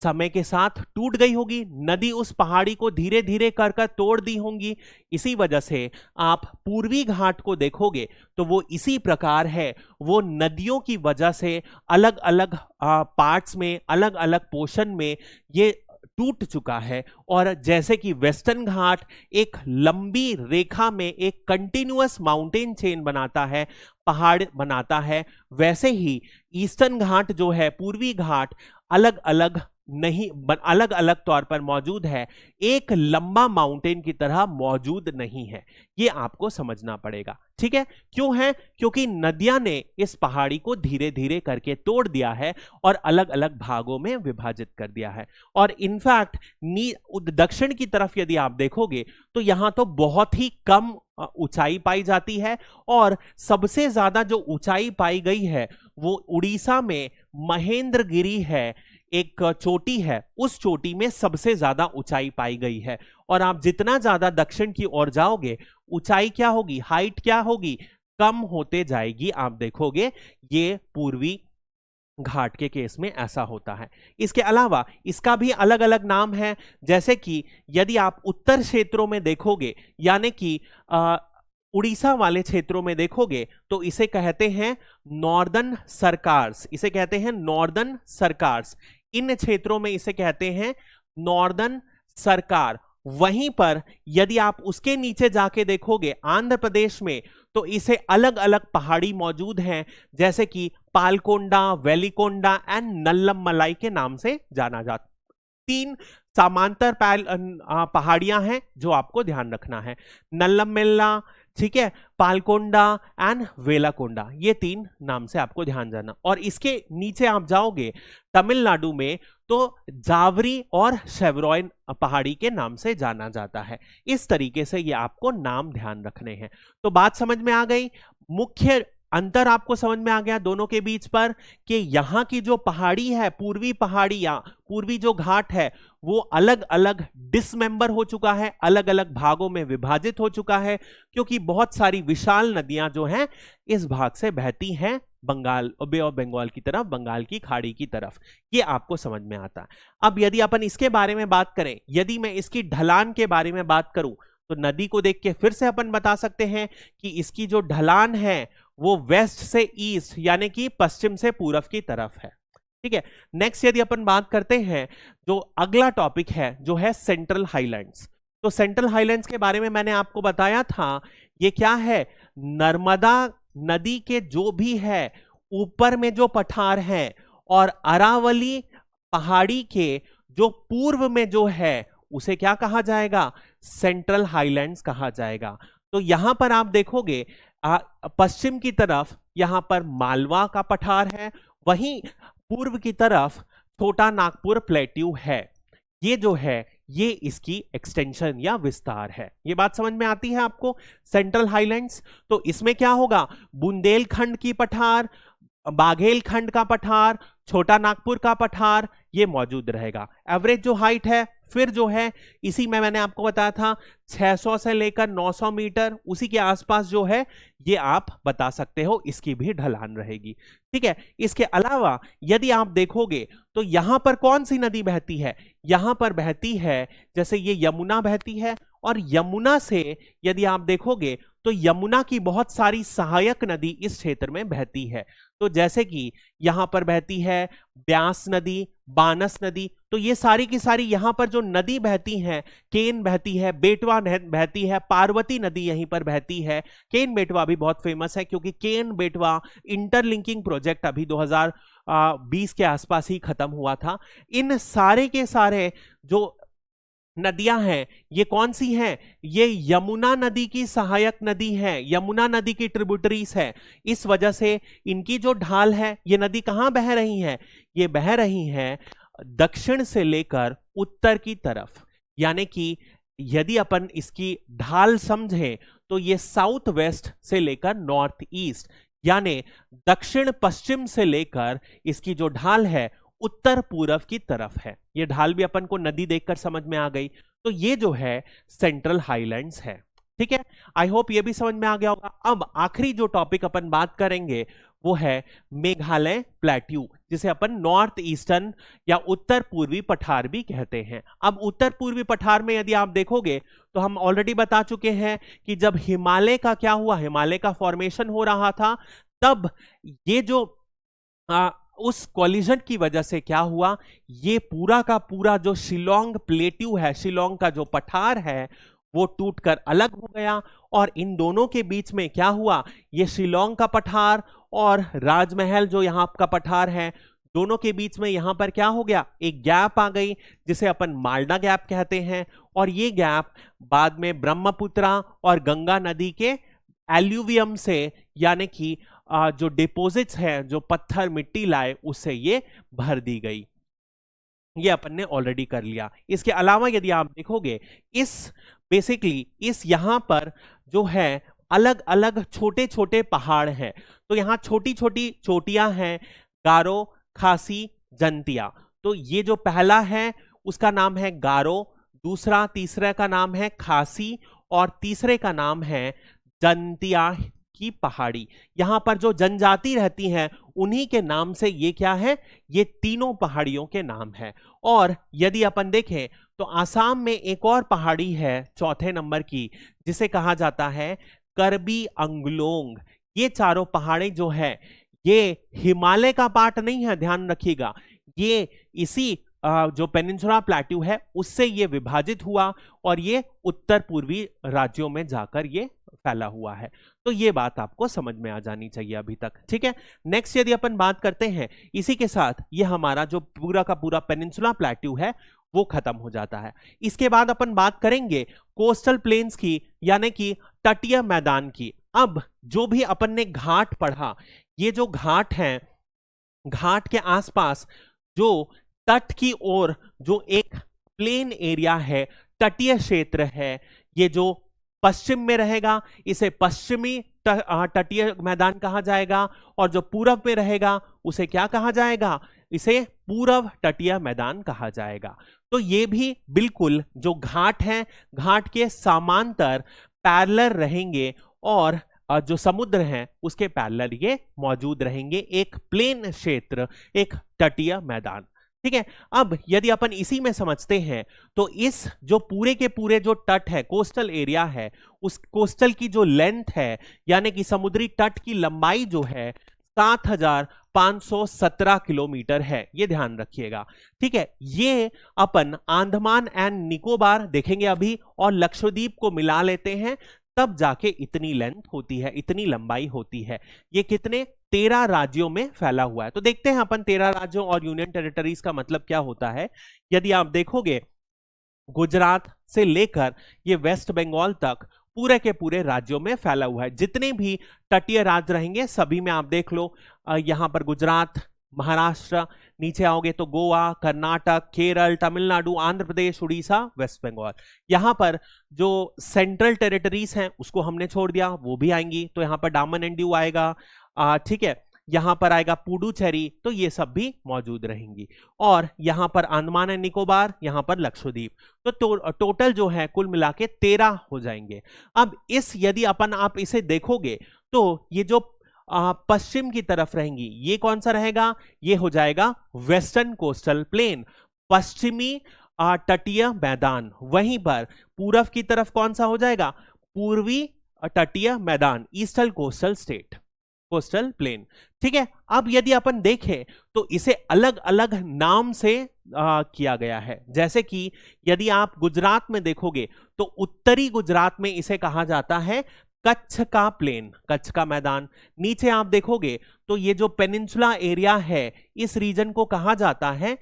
समय के साथ टूट गई होगी, नदी उस पहाड़ी को धीरे धीरे कर कर तोड़ दी होंगी। इसी वजह से आप पूर्वी घाट को देखोगे तो वो इसी प्रकार है, वो नदियों की वजह से अलग अलग पार्ट्स में, अलग अलग पोर्शन में ये टूट चुका है। और जैसे कि वेस्टर्न घाट एक लंबी रेखा में एक कंटिन्यूअस माउंटेन चेन बनाता है, पहाड़ बनाता है, वैसे ही ईस्टर्न घाट जो है, पूर्वी घाट अलग अलग नहीं, अलग अलग तौर पर मौजूद है, एक लंबा माउंटेन की तरह मौजूद नहीं है। ये आपको समझना पड़ेगा, ठीक है। क्यों है? क्योंकि नदियां ने इस पहाड़ी को धीरे धीरे करके तोड़ दिया है और अलग अलग भागों में विभाजित कर दिया है। और इनफैक्ट दक्षिण की तरफ यदि आप देखोगे तो यहां तो बहुत ही कम ऊंचाई पाई जाती है, और सबसे ज्यादा जो ऊंचाई पाई गई है वो उड़ीसा में महेंद्रगिरी है, एक चोटी है, उस चोटी में सबसे ज्यादा ऊंचाई पाई गई है। और आप जितना ज्यादा दक्षिण की ओर जाओगे, ऊंचाई क्या होगी, हाइट क्या होगी, कम होते जाएगी। आप देखोगे ये पूर्वी घाट के केस में ऐसा होता है। इसके अलावा इसका भी अलग अलग नाम है, जैसे कि यदि आप उत्तर क्षेत्रों में देखोगे, यानी कि उड़ीसा वाले क्षेत्रों में देखोगे तो इसे कहते हैं नॉर्दर्न सरकार्स, इसे कहते हैं नॉर्दर्न सरकार्स। इन क्षेत्रों में इसे कहते हैं नॉर्दर्न सरकार। वहीं पर यदि आप उसके नीचे जाके देखोगे आंध्र प्रदेश में, तो इसे अलग अलग पहाड़ी मौजूद हैं, जैसे कि पालकोंडा, वेलिकोंडा एंड नल्लमलाई के नाम से जाना जाता। 3 समांतर पहाड़ियां हैं जो आपको ध्यान रखना है, नल्लमल्ला, ठीक है, पालकोंडा एंड वेलाकोंडा, ये 3 नाम से आपको ध्यान जाना। और इसके नीचे आप जाओगे तमिलनाडु में तो जावरी और शेवरॉयन पहाड़ी के नाम से जाना जाता है। इस तरीके से ये आपको नाम ध्यान रखने हैं। तो बात समझ में आ गई, मुख्य अंतर आपको समझ में आ गया दोनों के बीच पर, कि यहां की जो पहाड़ी है, पूर्वी पहाड़ियां, पूर्वी जो घाट है, वो अलग अलग डिसमेंबर हो चुका है, अलग अलग भागों में विभाजित हो चुका है, क्योंकि बहुत सारी विशाल नदियां जो हैं इस भाग से बहती हैं बंगाल, बे ऑफ बंगाल की तरफ, बंगाल की खाड़ी की तरफ। ये आपको समझ में आता है। अब यदि अपन इसके बारे में बात करें, यदि मैं इसकी ढलान के बारे में बात करूं, तो नदी को देख के फिर से अपन बता सकते हैं कि इसकी जो ढलान है वो वेस्ट से ईस्ट, यानी कि पश्चिम से पूरब की तरफ है, ठीक है। नेक्स्ट यदि अपन बात करते हैं, जो अगला टॉपिक है जो है सेंट्रल हाईलैंड्स। तो सेंट्रल हाईलैंड्स के बारे में मैंने आपको बताया था, ये क्या है, नर्मदा नदी के जो भी है ऊपर में जो पठार है, और अरावली पहाड़ी के जो पूर्व में जो है उसे क्या कहा जाएगा, सेंट्रल हाईलैंड्स कहा जाएगा। तो यहां पर आप देखोगे पश्चिम की तरफ यहां पर मालवा का पठार है, वहीं पूर्व की तरफ छोटा नागपुर प्लेट्यू है। ये जो है ये इसकी एक्सटेंशन या विस्तार है। ये बात समझ में आती है आपको, सेंट्रल हाईलैंड्स। तो इसमें क्या होगा, बुंदेलखंड की पठार, बाघेलखंड का पठार, छोटा नागपुर का पठार, ये मौजूद रहेगा। एवरेज जो हाइट है फिर जो है, इसी में मैंने आपको बताया था 600 से लेकर 900 मीटर, उसी के आसपास जो है ये आप बता सकते हो, इसकी भी ढलान रहेगी, ठीक है। इसके अलावा यदि आप देखोगे तो यहां पर कौन सी नदी बहती है, यहां पर बहती है, जैसे ये यमुना बहती है, और यमुना से यदि आप देखोगे तो यमुना की बहुत सारी सहायक नदी इस क्षेत्र में बहती है। तो जैसे कि यहां पर बहती है ब्यास नदी, बानस नदी, तो ये सारी की सारी यहां पर जो नदी बहती हैं, केन बहती है, बेटवा बहती है, पार्वती नदी यहीं पर बहती है। केन बेटवा भी बहुत फेमस है, क्योंकि केन बेटवा इंटरलिंकिंग प्रोजेक्ट अभी 2020 के आसपास ही खत्म हुआ था। इन सारे के सारे जो नदियां हैं ये कौन सी हैं, ये यमुना नदी की सहायक नदी है, यमुना नदी की ट्रिब्यूटरीज है। इस वजह से इनकी जो ढाल है, ये नदी कहां बह रही है, ये बह रही है दक्षिण से लेकर उत्तर की तरफ। यानी कि यदि अपन इसकी ढाल समझें तो ये साउथ वेस्ट से लेकर नॉर्थ ईस्ट, यानी दक्षिण पश्चिम से लेकर इसकी जो ढाल है उत्तर पूरब की तरफ है। ये ढाल भी अपन को नदी देखकर समझ में आ गई। तो ये जो है सेंट्रल हाईलैंड्स है, ठीक है। आई होप ये भी समझ में आ गया होगा। अब आखिरी जो टॉपिक अपन बात करेंगे वो है मेघालय प्लेट्यू, जिसे अपन नॉर्थ ईस्टर्न या उत्तर पूर्वी पठार भी कहते हैं। अब उत्तर पूर्वी पठार में यदि आप देखोगे तो हम ऑलरेडी बता चुके हैं कि जब हिमालय का क्या हुआ, हिमालय का फॉर्मेशन हो रहा था, तब ये जो उस कॉलिजन की वजह से क्या हुआ, ये पूरा का पूरा जो शिलोंग प्लेट्यू है, शिलोंग का जो पठार है, वो टूटकर अलग हो गया। और इन दोनों के बीच में क्या हुआ, ये शिलोंग का पठार और राजमहल जो यहाँ का पठार है, दोनों के बीच में यहां पर क्या हो गया, एक गैप आ गई जिसे अपन माल्डा गैप कहते हैं। और ये गैप बाद में ब्रह्मपुत्रा और गंगा नदी के एल्यूवियम से, यानी कि जो डिपॉजिट्स हैं, जो पत्थर मिट्टी लाए, उससे ये भर दी गई। ये अपन ने ऑलरेडी कर लिया। इसके अलावा यदि आप देखोगे, इस बेसिकली इस यहां पर जो है अलग अलग छोटे छोटे पहाड़ हैं। तो यहां छोटी छोटी चोटियां हैं, गारो, खासी, जंतिया। तो ये जो पहला है उसका नाम है गारो, दूसरा तीसरे का नाम है खासी और तीसरे का नाम है जंतिया की पहाड़ी। यहां पर जो जनजाति रहती हैं उन्हीं के नाम से ये क्या है, ये तीनों पहाड़ियों के नाम है। और यदि अपन देखें तो आसाम में एक और पहाड़ी है चौथे नंबर की, जिसे कहा जाता है करबी अंगलोंग। ये चारों पहाड़ें जो है ये हिमालय का पार्ट नहीं है, ध्यान रखिएगा। ये इसी जो पेनिनसुला प्लेट्यू है उससे ये विभाजित हुआ और ये उत्तर पूर्वी राज्यों में जाकर ये फैला हुआ है। तो ये बात आपको समझ में आ जानी चाहिए अभी तक, ठीक है। नेक्स्ट यदि अपन बात करते हैं, इसी के साथ ये हमारा जो पूरा का पूरा पेनिनसुला प्लेट्यू है वो खत्म हो जाता है। इसके बाद अपन बात करेंगे कोस्टल प्लेन्स की, यानी कि तटीय मैदान की। अब जो भी अपन ने घाट पढ़ा, ये जो घाट हैं, घाट के आसपास जो तट की ओर जो एक प्लेन एरिया है, तटीय क्षेत्र है, ये जो पश्चिम में रहेगा इसे पश्चिमी तटीय मैदान कहा जाएगा, और जो पूरब में रहेगा उसे क्या कहा जाएगा, इसे पूरब तटीय मैदान कहा जाएगा। तो ये भी बिल्कुल जो घाट है, घाट के समांतर पैरेलल रहेंगे और जो समुद्र है उसके पैरेलल ये मौजूद रहेंगे, एक प्लेन क्षेत्र, एक तटीय मैदान, ठीक है। अब यदि अपन इसी में समझते हैं तो इस जो पूरे के पूरे जो तट है, कोस्टल एरिया है, उस कोस्टल की जो लेंथ है, यानी कि समुद्री तट की लंबाई जो है 7,517 किलोमीटर है, ये ध्यान रखिएगा, ठीक है। ये अपन अंडमान एंड निकोबार देखेंगे अभी और लक्षद्वीप को मिला लेते हैं, तब जाके इतनी लेंथ होती है, इतनी लंबाई होती है। ये कितने 13 राज्यों में फैला हुआ है। तो देखते हैं अपन 13 राज्यों और यूनियन टेरिटरीज का मतलब क्या होता है। यदि आप देखोगे गुजरात से लेकर ये वेस्ट बंगाल तक पूरे के पूरे राज्यों में फैला हुआ है। जितने भी तटीय राज्य रहेंगे सभी में आप देख लो, यहां पर गुजरात, महाराष्ट्र, नीचे आओगे तो गोवा, कर्नाटक, केरल, तमिलनाडु, आंध्र प्रदेश, उड़ीसा, वेस्ट बंगाल। यहां पर जो सेंट्रल टेरिटरीज हैं उसको हमने छोड़ दिया, वो भी आएंगी। तो यहां पर डामन एंड दीव आएगा, ठीक है, यहां पर आएगा पुडुचेरी, तो ये सब भी मौजूद रहेंगी। और यहां पर अंडमान एंड निकोबार, यहां पर लक्षद्वीप। तो टोटल जो है कुल मिला के 13 हो जाएंगे। अब इस यदि अपन आप इसे देखोगे तो ये जो पश्चिम की तरफ रहेंगी, ये कौन सा रहेगा, ये हो जाएगा वेस्टर्न कोस्टल प्लेन, पश्चिमी तटीय मैदान। वहीं पर पूरब की तरफ कौन सा हो जाएगा, पूर्वी तटीय मैदान, eastern coastal state, coastal plain, ठीक है। अब यदि अपन देखें तो इसे अलग अलग नाम से किया गया है। जैसे कि यदि आप गुजरात में देखोगे तो उत्तरी गुजरात में इसे कहा जाता है कच्छ का प्लेन, कच्छ का मैदान। नीचे आप देखोगे तो ये जो पेनिनसुला एरिया है, इस रीजन को कहा जाता है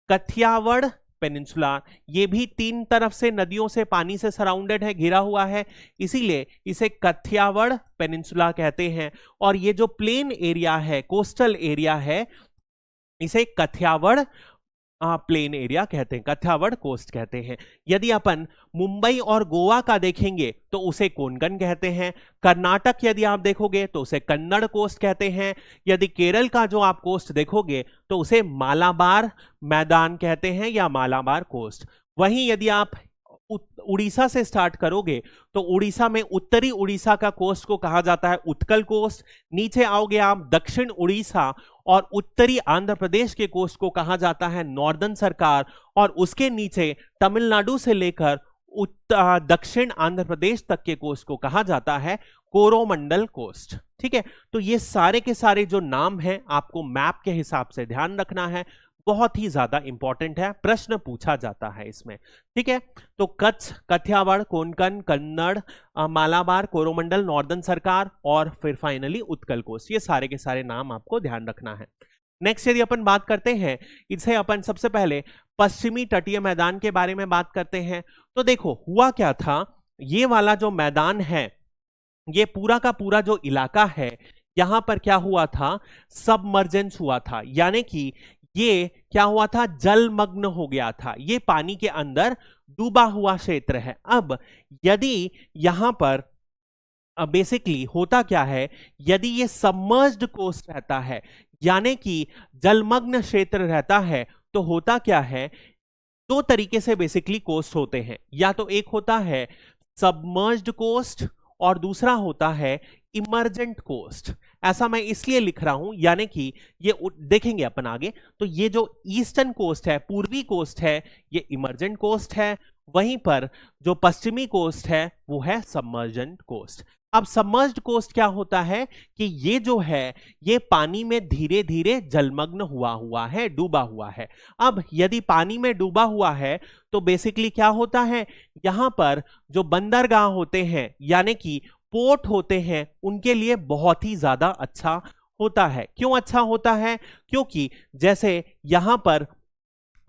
कथियावड़ पेनिनसुला। ये भी 3 तरफ से नदियों से, पानी से सराउंडेड है, घिरा हुआ है, इसीलिए इसे कथियावड़ पेनिनसुला कहते हैं। और ये जो प्लेन एरिया है, कोस्टल एरिया है, इसे कथियावड़ प्लेन एरिया कहते हैं, कथियावड़ कोस्ट कहते हैं। यदि अपन मुंबई और गोवा का देखेंगे तो उसे कोंकण कहते हैं। कर्नाटक यदि आप देखोगे तो उसे कन्नड़ कोस्ट कहते हैं। यदि केरल का जो आप कोस्ट देखोगे तो उसे मालाबार मैदान कहते हैं या मालाबार कोस्ट। वहीं यदि आप उड़ीसा से स्टार्ट करोगे तो उड़ीसा में उत्तरी उड़ीसा का कोस्ट को कहा जाता है उत्कल कोस्ट। नीचे आओगे आप दक्षिण उड़ीसा और उत्तरी आंध्र प्रदेश के कोस्ट को कहा जाता है नॉर्दर्न सरकार, और उसके नीचे तमिलनाडु से लेकर दक्षिण आंध्र प्रदेश तक के कोस्ट को कहा जाता है कोरोमंडल कोस्ट। ठीक है, तो ये सारे के सारे जो नाम हैं आपको मैप के हिसाब से ध्यान रखना है, बहुत ही ज्यादा इंपॉर्टेंट है, प्रश्न पूछा जाता है इसमें। ठीक है, तो कच्छ, कठियावाड़, कोंकण, कन्नड़, मालाबार, कोरोमंडल, नॉर्दर्न सरकार और फिर फाइनली उत्कल कोस्ट, ये सारे के सारे नाम आपको ध्यान रखना है। नेक्स्ट यदि अपन बात करते हैं, इससे अपन सबसे पहले पश्चिमी तटीय मैदान के बारे में बात करते हैं। तो देखो हुआ क्या था, ये वाला जो मैदान है, ये पूरा का पूरा जो इलाका है, यहां पर क्या हुआ था, सबमर्जेंस हुआ था, यानी कि ये क्या हुआ था, जलमग्न हो गया था, ये पानी के अंदर डूबा हुआ क्षेत्र है। अब यदि यहां पर बेसिकली होता क्या है, यदि ये सबमर्ज्ड कोस्ट रहता है यानी कि जलमग्न क्षेत्र रहता है, तो होता क्या है, दो तरीके से बेसिकली कोस्ट होते हैं, या तो एक होता है सबमर्ज्ड कोस्ट और दूसरा होता है इमर्जेंट कोस्ट। ऐसा मैं इसलिए लिख रहा हूं, यानी कि ये देखेंगे अपन आगे, तो ये जो ईस्टर्न कोस्ट है, पूर्वी कोस्ट है, ये इमर्जेंट कोस्ट है, वहीं पर जो पश्चिमी कोस्ट है वो है सबमर्जेंट कोस्ट। अब सबमर्ज्ड कोस्ट क्या होता है कि ये जो है ये पानी में धीरे धीरे जलमग्न हुआ है, डूबा हुआ है। अब यदि पानी में डूबा हुआ है तो बेसिकली क्या होता है, यहां पर जो बंदरगाह होते हैं यानी कि पोर्ट होते हैं, उनके लिए बहुत ही ज्यादा अच्छा होता है। क्यों अच्छा होता है, क्योंकि जैसे यहां पर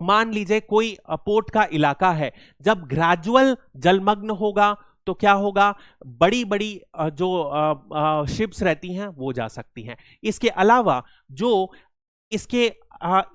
मान लीजिए कोई पोर्ट का इलाका है, जब ग्रेजुअल जलमग्न होगा तो क्या होगा, बड़ी बड़ी जो शिप्स रहती हैं वो जा सकती हैं। इसके अलावा जो इसके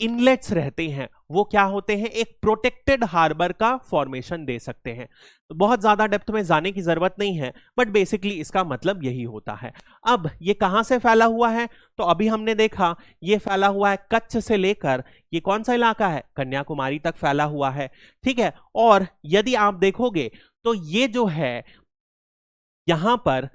इनलेट्स रहते हैं वो क्या होते हैं, एक प्रोटेक्टेड हार्बर का फॉर्मेशन दे सकते हैं। तो बहुत ज्यादा डेप्थ में जाने की जरूरत नहीं है, बट बेसिकली इसका मतलब यही होता है। अब ये कहां से फैला हुआ है, तो अभी हमने देखा ये फैला हुआ है कच्छ से लेकर, ये कौन सा इलाका है, कन्याकुमारी तक फैला हुआ है। ठीक है, और यदि आप देखोगे तो ये जो है यहां पर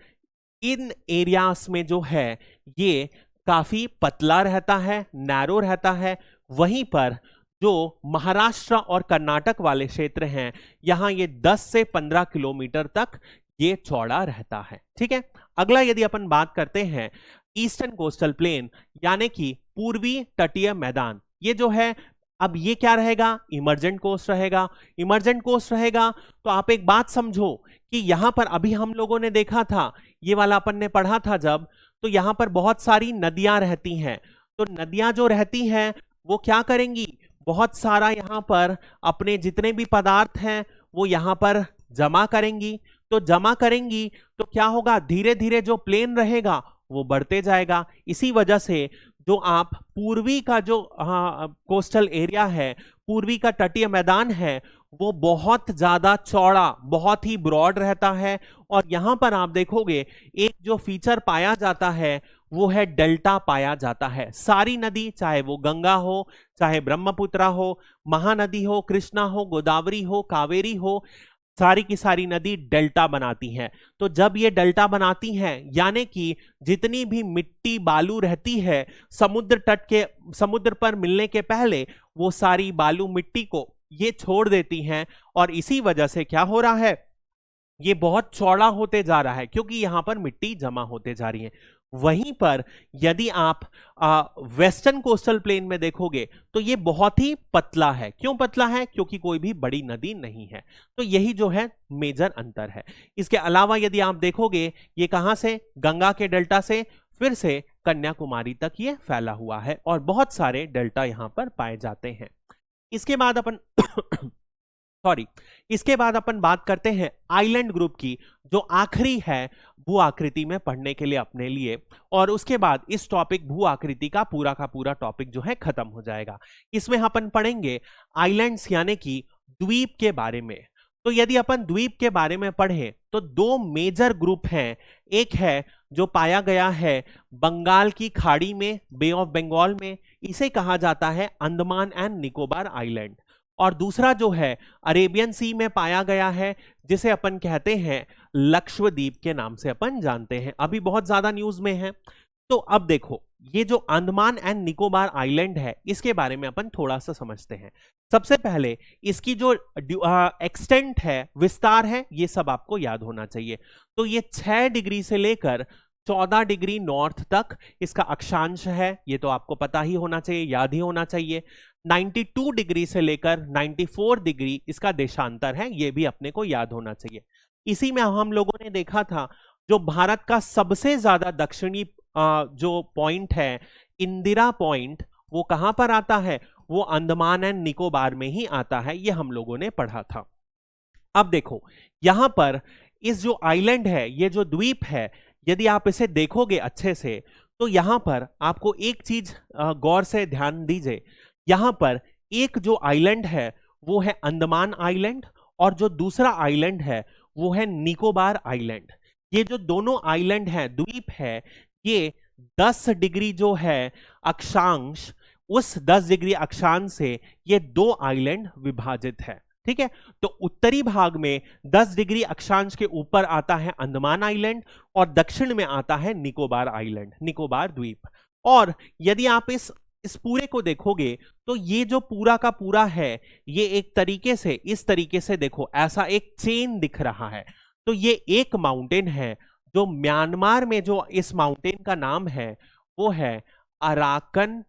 इन एरियाज में जो है ये काफी पतला रहता है, नैरो रहता है। वहीं पर जो महाराष्ट्र और कर्नाटक वाले क्षेत्र हैं, यहां ये 10 से 15 किलोमीटर तक ये चौड़ा रहता है। ठीक है, अगला यदि अपन बात करते हैं ईस्टर्न कोस्टल प्लेन यानी कि पूर्वी तटीय मैदान, ये जो है अब ये क्या रहेगा, इमर्जेंट कोस्ट रहेगा। इमर्जेंट कोस्ट रहेगा तो आप एक बात समझो कि यहां पर अभी हम लोगों ने देखा था, ये वाला अपन ने पढ़ा था जब, तो यहां पर बहुत सारी नदियां रहती हैं। तो नदियां जो रहती हैं वो क्या करेंगी, बहुत सारा यहां पर अपने जितने भी पदार्थ हैं वो यहां पर जमा करेंगी। तो जमा करेंगी तो क्या होगा, धीरे धीरे जो प्लेन रहेगा वो बढ़ते जाएगा। इसी वजह से जो आप पूर्वी का जो कोस्टल एरिया है, पूर्वी का तटीय मैदान है, वो बहुत ज्यादा चौड़ा, बहुत ही ब्रॉड रहता है। और यहां पर आप देखोगे एक जो फीचर पाया जाता है वो है डेल्टा पाया जाता है। सारी नदी, चाहे वो गंगा हो, चाहे ब्रह्मपुत्रा हो, महानदी हो, कृष्णा हो, गोदावरी हो, कावेरी हो, सारी की सारी नदी डेल्टा बनाती हैं। तो जब ये डेल्टा बनाती हैं यानी कि जितनी भी मिट्टी बालू रहती है समुद्र तट के, समुद्र पर मिलने के पहले वो सारी बालू मिट्टी को ये छोड़ देती हैं, और इसी वजह से क्या हो रहा है, ये बहुत चौड़ा होते जा रहा है क्योंकि यहां पर मिट्टी जमा होते जा रही है। वहीं पर यदि आप वेस्टर्न कोस्टल प्लेन में देखोगे तो ये बहुत ही पतला है। क्यों पतला है, क्योंकि कोई भी बड़ी नदी नहीं है। तो यही जो है मेजर अंतर है। इसके अलावा यदि आप देखोगे ये कहां से, गंगा के डेल्टा से फिर से कन्याकुमारी तक ये फैला हुआ है, और बहुत सारे डेल्टा यहां पर पाए जाते हैं। इसके बाद अपन इसके बाद अपन बात करते हैं आइलैंड ग्रुप की, जो आखिरी है भू आकृति में पढ़ने के लिए अपने लिए, और उसके बाद इस टॉपिक भू आकृति का पूरा टॉपिक जो है खत्म हो जाएगा। इसमें अपन पढ़ेंगे आइलैंड्स यानी कि द्वीप के बारे में। तो यदि अपन द्वीप के बारे में पढ़ें तो दो मेजर ग्रुप हैं। एक है जो पाया गया है बंगाल की खाड़ी में, बे ऑफ बंगाल में, इसे कहा जाता है अंडमान एंड निकोबार आइलैंड। और दूसरा जो है अरेबियन सी में पाया गया है, जिसे अपन कहते हैं लक्षद्वीप के नाम से अपन जानते हैं, अभी बहुत ज्यादा न्यूज में है। तो अब देखो, ये जो अंडमान एंड निकोबार आइलैंड है, इसके बारे में अपन थोड़ा सा समझते हैं। सबसे पहले इसकी जो एक्सटेंट है, विस्तार है, ये सब आपको याद होना चाहिए। तो ये 6 डिग्री से लेकर 14 डिग्री नॉर्थ तक इसका अक्षांश है, ये तो आपको पता ही होना चाहिए, याद ही होना चाहिए। 92 डिग्री से लेकर 94 डिग्री इसका देशांतर है, ये भी अपने को याद होना चाहिए। इसी में हम लोगों ने देखा था जो भारत का सबसे ज्यादा दक्षिणी जो पॉइंट है, इंदिरा पॉइंट, वो कहां पर आता है? वो अंडमान एंड निकोबार में ही आता है, ये हम लोगों ने पढ़ा था। अब देखो यहां पर इस जो आइलैंड है, ये जो द्वीप है, यदि आप इसे देखोगे अच्छे से तो यहां पर आपको एक चीज गौर से ध्यान दीजिए। यहां पर एक जो आइलैंड है वो है अंडमान आइलैंड, और जो दूसरा आइलैंड है वो है निकोबार आइलैंड। ये जो दोनों आइलैंड है, द्वीप है, ये 10 डिग्री जो है अक्षांश, उस 10 डिग्री अक्षांश से ये 2 आइलैंड विभाजित है। ठीक है, तो उत्तरी भाग में 10 डिग्री अक्षांश के ऊपर आता है अंडमान आइलैंड, और दक्षिण में आता है निकोबार आइलैंड, निकोबार द्वीप। और यदि आप इस पूरे को देखोगे तो ये जो पूरा का पूरा है, ये एक तरीके से, इस तरीके से देखो, ऐसा एक चेन दिख रहा है। तो ये एक माउंटेन है जो म्यांमार में, जो इस माउंटेन का नाम है वो है अराकन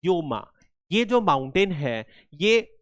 योमा। ये जो माउंटेन है ये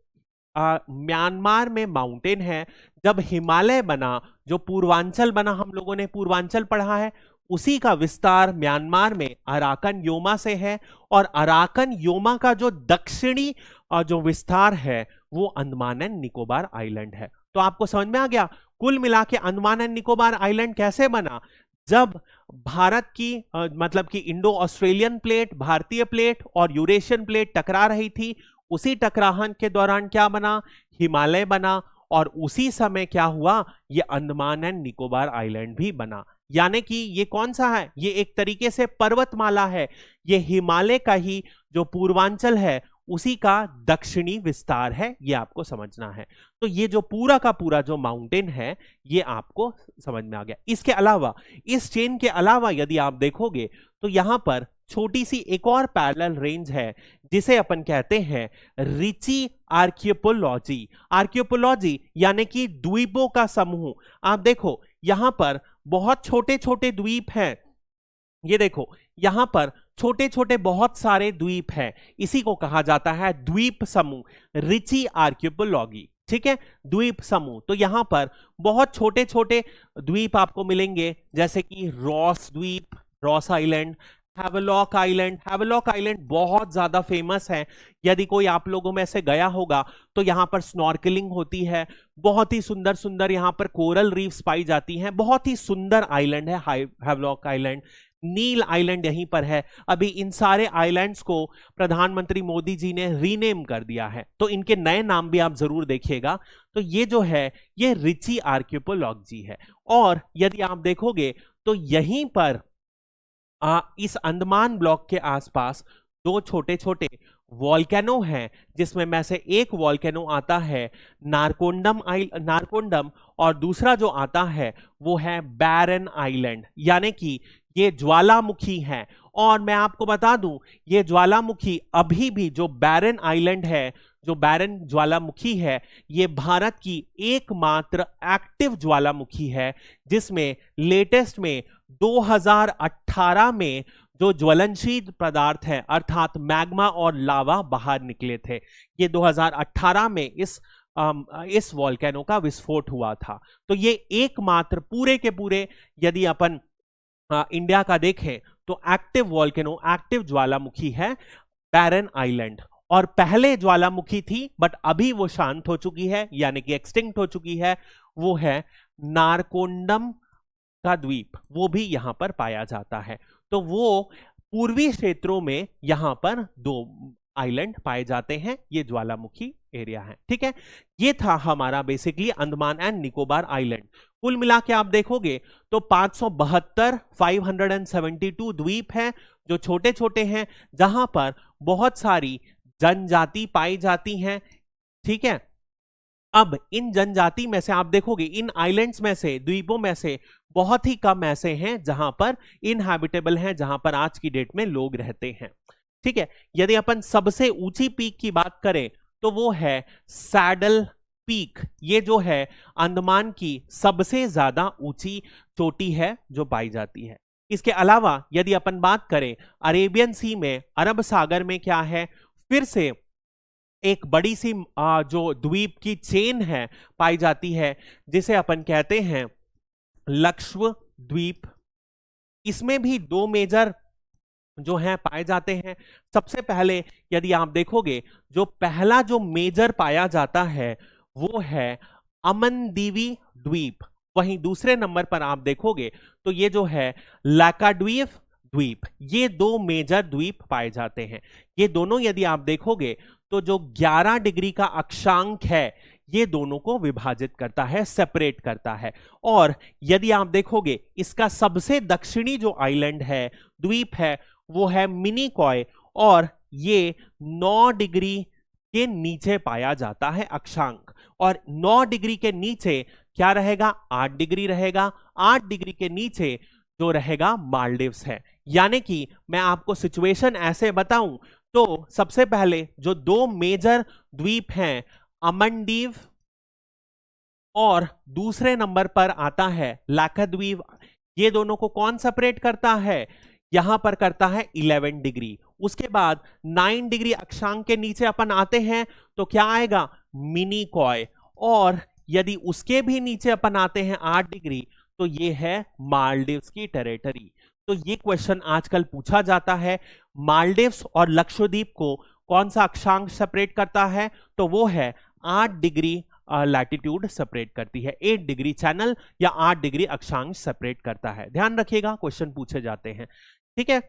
म्यांमार में माउंटेन है। जब हिमालय बना, जो पूर्वांचल बना, हम लोगों ने पूर्वांचल पढ़ा है, उसी का विस्तार म्यांमार में अराकन योमा से है, और अराकन योमा का जो दक्षिणी जो विस्तार है वो अंडमान एंड निकोबार आइलैंड है। तो आपको समझ में आ गया कुल मिला के अंडमान एंड निकोबार आइलैंड कैसे बना? जब भारत की मतलब कि इंडो ऑस्ट्रेलियन प्लेट, भारतीय प्लेट और यूरेशियन प्लेट टकरा रही थी, उसी टकराहन के दौरान क्या बना? हिमालय बना, और उसी समय क्या हुआ? ये अंडमान एंड निकोबार आइलैंड भी बना। यानी कि ये कौन सा है? ये एक तरीके से पर्वतमाला है, ये हिमालय का ही जो पूर्वांचल है उसी का दक्षिणी विस्तार है, ये आपको समझना है। तो ये जो पूरा का पूरा जो माउंटेन है ये आपको समझ में आ गया। इसके अलावा, इस चेन के अलावा यदि आप देखोगे तो यहां पर छोटी सी एक और पैरेलल रेंज है जिसे अपन कहते हैं रिची आर्कियोपोलॉजी। आर्कियोपोलॉजी यानी कि द्वीपों का समूह। आप देखो यहां पर बहुत छोटे छोटे द्वीप हैं, ये देखो यहां पर छोटे छोटे बहुत सारे द्वीप हैं, इसी को कहा जाता है द्वीप समूह, रिची आर्कियोपोलॉजी। ठीक है, द्वीप समूह। तो यहां पर बहुत छोटे छोटे द्वीप आपको मिलेंगे, जैसे कि रॉस द्वीप, Ross island, Havelock island. Havelock island बहुत ज्यादा फेमस है, यदि कोई आप लोगों में से गया होगा तो यहां पर स्नॉर्कलिंग होती है, बहुत ही सुंदर सुंदर यहां पर कोरल रीफ्स पाई जाती हैं, बहुत ही सुंदर आइलैंड है हैवलॉक आइलैंड। नील आइलैंड यहीं पर है। अभी इन सारे आइलैंड्स को प्रधानमंत्री मोदी जी ने रीनेम कर दिया है, तो इनके नए नाम भी आप जरूर देखिएगा। तो ये जो है ये रिची आर्कियोपोलॉजी है। और यदि आप देखोगे तो यहीं पर इस अंडमान ब्लॉक के आसपास 2 छोटे छोटे वॉल्केनो हैं, जिसमें में से एक वॉल्केनो आता है नारकोंडम, और दूसरा जो आता है वो है बैरन आइलैंड, यानी कि ये ज्वालामुखी हैं। और मैं आपको बता दूं, ये ज्वालामुखी अभी भी, जो बैरन आइलैंड है, जो बैरन ज्वालामुखी है, ये भारत की एकमात्र एक्टिव ज्वालामुखी है, जिसमें लेटेस्ट में 2018 में जो ज्वलनशील पदार्थ है अर्थात मैग्मा और लावा बाहर निकले थे। ये 2018 में इस वॉल्केनो का विस्फोट हुआ था। तो ये एकमात्र पूरे के पूरे, यदि अपन इंडिया का देखें तो एक्टिव वॉल्केनो, एक्टिव ज्वालामुखी है बैरन आइलैंड। और पहले ज्वालामुखी थी बट अभी वो शांत हो चुकी है, यानी कि एक्सटिंक्ट हो चुकी है, वो है नारकोंडम का द्वीप, वो भी यहां पर पाया जाता है। तो वो पूर्वी क्षेत्रों में यहां पर 2 आइलैंड पाए जाते हैं, ये ज्वालामुखी एरिया है। ठीक है, ये था हमारा basically Andaman and Nicobar island. कुल मिला के आप देखोगे तो 572 द्वीप हैं जो छोटे छोटे हैं, जहां पर बहुत सारी जनजाति पाई जाती हैं। ठीक है। अब इन जनजाति में से आप देखोगे, इन आइलैंड्स में से, द्वीपों में से बहुत ही कम ऐसे हैं जहां पर इनहैबिटेबल हैं, जहां पर आज की डेट में लोग रहते हैं। ठीक है। यदि अपन सबसे ऊंची पीक की बात करें तो वो है सैडल पीक। ये जो है अंडमान की सबसे ज्यादा ऊंची चोटी है जो पाई जाती है। इसके अलावा यदि अपन बात करें अरेबियन सी में, अरब सागर में क्या है, फिर से एक बड़ी सी जो द्वीप की चेन है पाई जाती है, जिसे अपन कहते हैं लक्षद्वीप। इसमें भी दो मेजर जो है पाए जाते हैं। सबसे पहले यदि आप देखोगे, जो पहला जो मेजर पाया जाता है वो है अमनदीवी द्वीप। वहीं दूसरे नंबर पर आप देखोगे तो ये जो है लाकाड्वीप द्वीप। ये दो मेजर द्वीप पाए जाते हैं। ये दोनों यदि आप देखोगे तो जो 11 डिग्री का अक्षांक है, ये दोनों को विभाजित करता है, सेपरेट करता है। और यदि आप देखोगे इसका सबसे दक्षिणी जो आइलैंड है, द्वीप है, वो है मिनिकॉय, और ये 9 डिग्री के नीचे पाया जाता है अक्षांक। और 9 डिग्री के नीचे क्या रहेगा, 8 डिग्री रहेगा। 8 डिग्री के नीचे जो रहेगा मालदीव्स है। यानी कि मैं आपको सिचुएशन ऐसे बताऊं तो सबसे पहले जो दो मेजर द्वीप हैं, अमनदीव और दूसरे नंबर पर आता है लाक्षद्वीप, ये दोनों को कौन सेपरेट करता है, यहां पर करता है 11 डिग्री। उसके बाद 9 डिग्री अक्षांक के नीचे अपन आते हैं तो क्या आएगा, मिनिकॉय। और यदि उसके भी नीचे अपन आते हैं 8 डिग्री तो ये है मालदीव्स की टेरिटरी। तो ये क्वेश्चन आजकल पूछा जाता है, मालदीव्स और लक्षद्वीप को कौन सा अक्षांक सेपरेट करता है, तो वो है 8 डिग्री लैटिट्यूड सेपरेट करती है। 8 डिग्री चैनल या 8 डिग्री अक्षांश सेपरेट करता है। ध्यान रखिएगा, क्वेश्चन पूछे जाते हैं। ठीक है।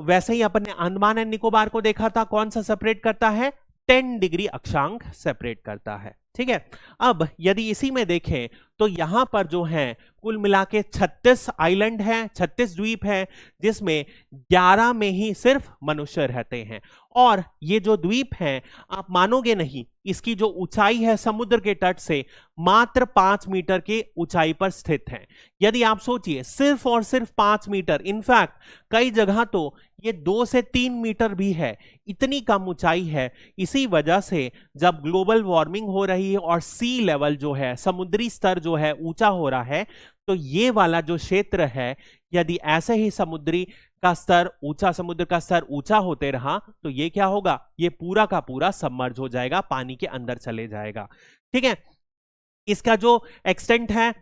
वैसे ही अपन ने अंडमान एंड निकोबार को देखा था, कौन सा सेपरेट करता है, 10 डिग्री अक्षांक सेपरेट करता है। ठीक है। अब यदि इसी में देखें तो यहां पर जो है कुल मिला के 36 आइलैंड है, 36 द्वीप है, जिसमें 11 में ही सिर्फ मनुष्य रहते हैं। और ये जो द्वीप हैं, आप मानोगे नहीं, इसकी जो ऊंचाई है समुद्र के तट से मात्र 5 मीटर के ऊंचाई पर स्थित है। यदि आप सोचिए, सिर्फ और सिर्फ 5 मीटर, इनफैक्ट कई जगह तो ये 2 से 3 मीटर भी है, इतनी कम ऊंचाई है। इसी वजह से जब ग्लोबल वार्मिंग हो रही है और सी लेवल जो है, समुद्री स्तर जो है ऊंचा हो रहा है, तो ये वाला जो क्षेत्र है, यदि ऐसे ही समुद्र का स्तर ऊंचा होते रहा तो ये क्या होगा, ये पूरा का पूरा सबमर्ज हो जाएगा, पानी के अंदर चले जाएगा। ठीक है। इसका जो एक्सटेंट है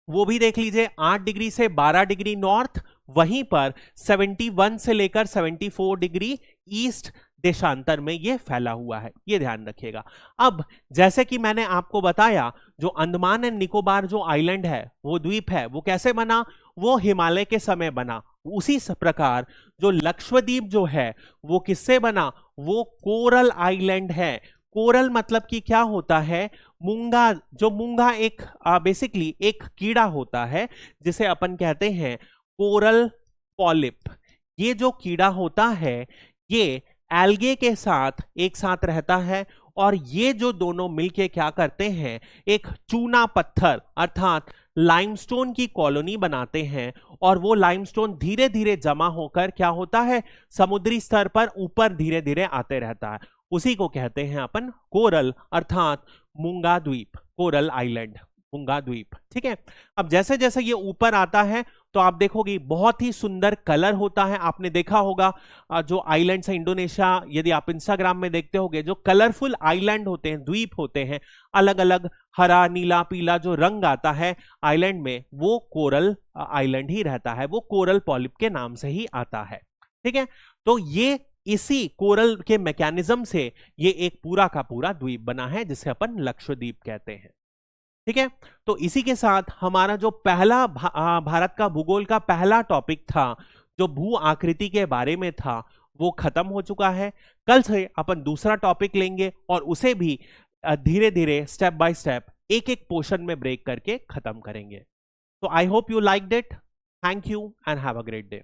वो भी देख लीजिए, 8 डिग्री से 12 डिग्री नॉर्थ, वहीं पर 71 से लेकर 74 डिग्री ईस्ट देशांतर में ये फैला हुआ है, ये ध्यान रखिएगा। अब जैसे कि मैंने आपको बताया, जो अंडमान एंड निकोबार जो आइलैंड है, वो द्वीप है, वो कैसे बना, वो हिमालय के समय बना। उसी प्रकार जो लक्षद्वीप जो है वो किससे बना, वो कोरल आइलैंड है। कोरल मतलब कि क्या होता है, मूंगा। जो मूंगा एक बेसिकली एक कीड़ा होता है जिसे अपन कहते हैं कोरल पॉलिप। ये जो कीड़ा होता है ये एल्गे के साथ एक साथ रहता है, और ये जो दोनों मिलके क्या करते हैं, एक चूना पत्थर अर्थात लाइमस्टोन की कॉलोनी बनाते हैं। और वो लाइमस्टोन धीरे धीरे जमा होकर क्या होता है, समुद्री स्तर पर ऊपर धीरे धीरे आते रहता है। उसी को कहते हैं अपन कोरल अर्थात मूंगा द्वीप, कोरल आइलैंड, मूंगा द्वीप। ठीक है। अब जैसे जैसे ये ऊपर आता है तो आप देखोगे बहुत ही सुंदर कलर होता है। आपने देखा होगा जो आइलैंड्स है इंडोनेशिया, यदि आप इंस्टाग्राम में देखते होगे, जो कलरफुल आइलैंड होते हैं, द्वीप होते हैं, अलग अलग हरा नीला पीला जो रंग आता है आइलैंड में, वो कोरल आइलैंड ही रहता है, वो कोरल पॉलिप के नाम से ही आता है। ठीक है। तो ये इसी कोरल के मैकेनिज्म से ये एक पूरा का पूरा द्वीप बना है जिसे अपन लक्षद्वीप कहते हैं। ठीक है। तो इसी के साथ हमारा जो पहला भारत का भूगोल का पहला टॉपिक था, जो भू आकृति के बारे में था, वो खत्म हो चुका है। कल से अपन दूसरा टॉपिक लेंगे और उसे भी धीरे धीरे स्टेप बाय स्टेप एक एक पोर्शन में ब्रेक करके खत्म करेंगे। तो I hope you liked it. Thank you and have a great day.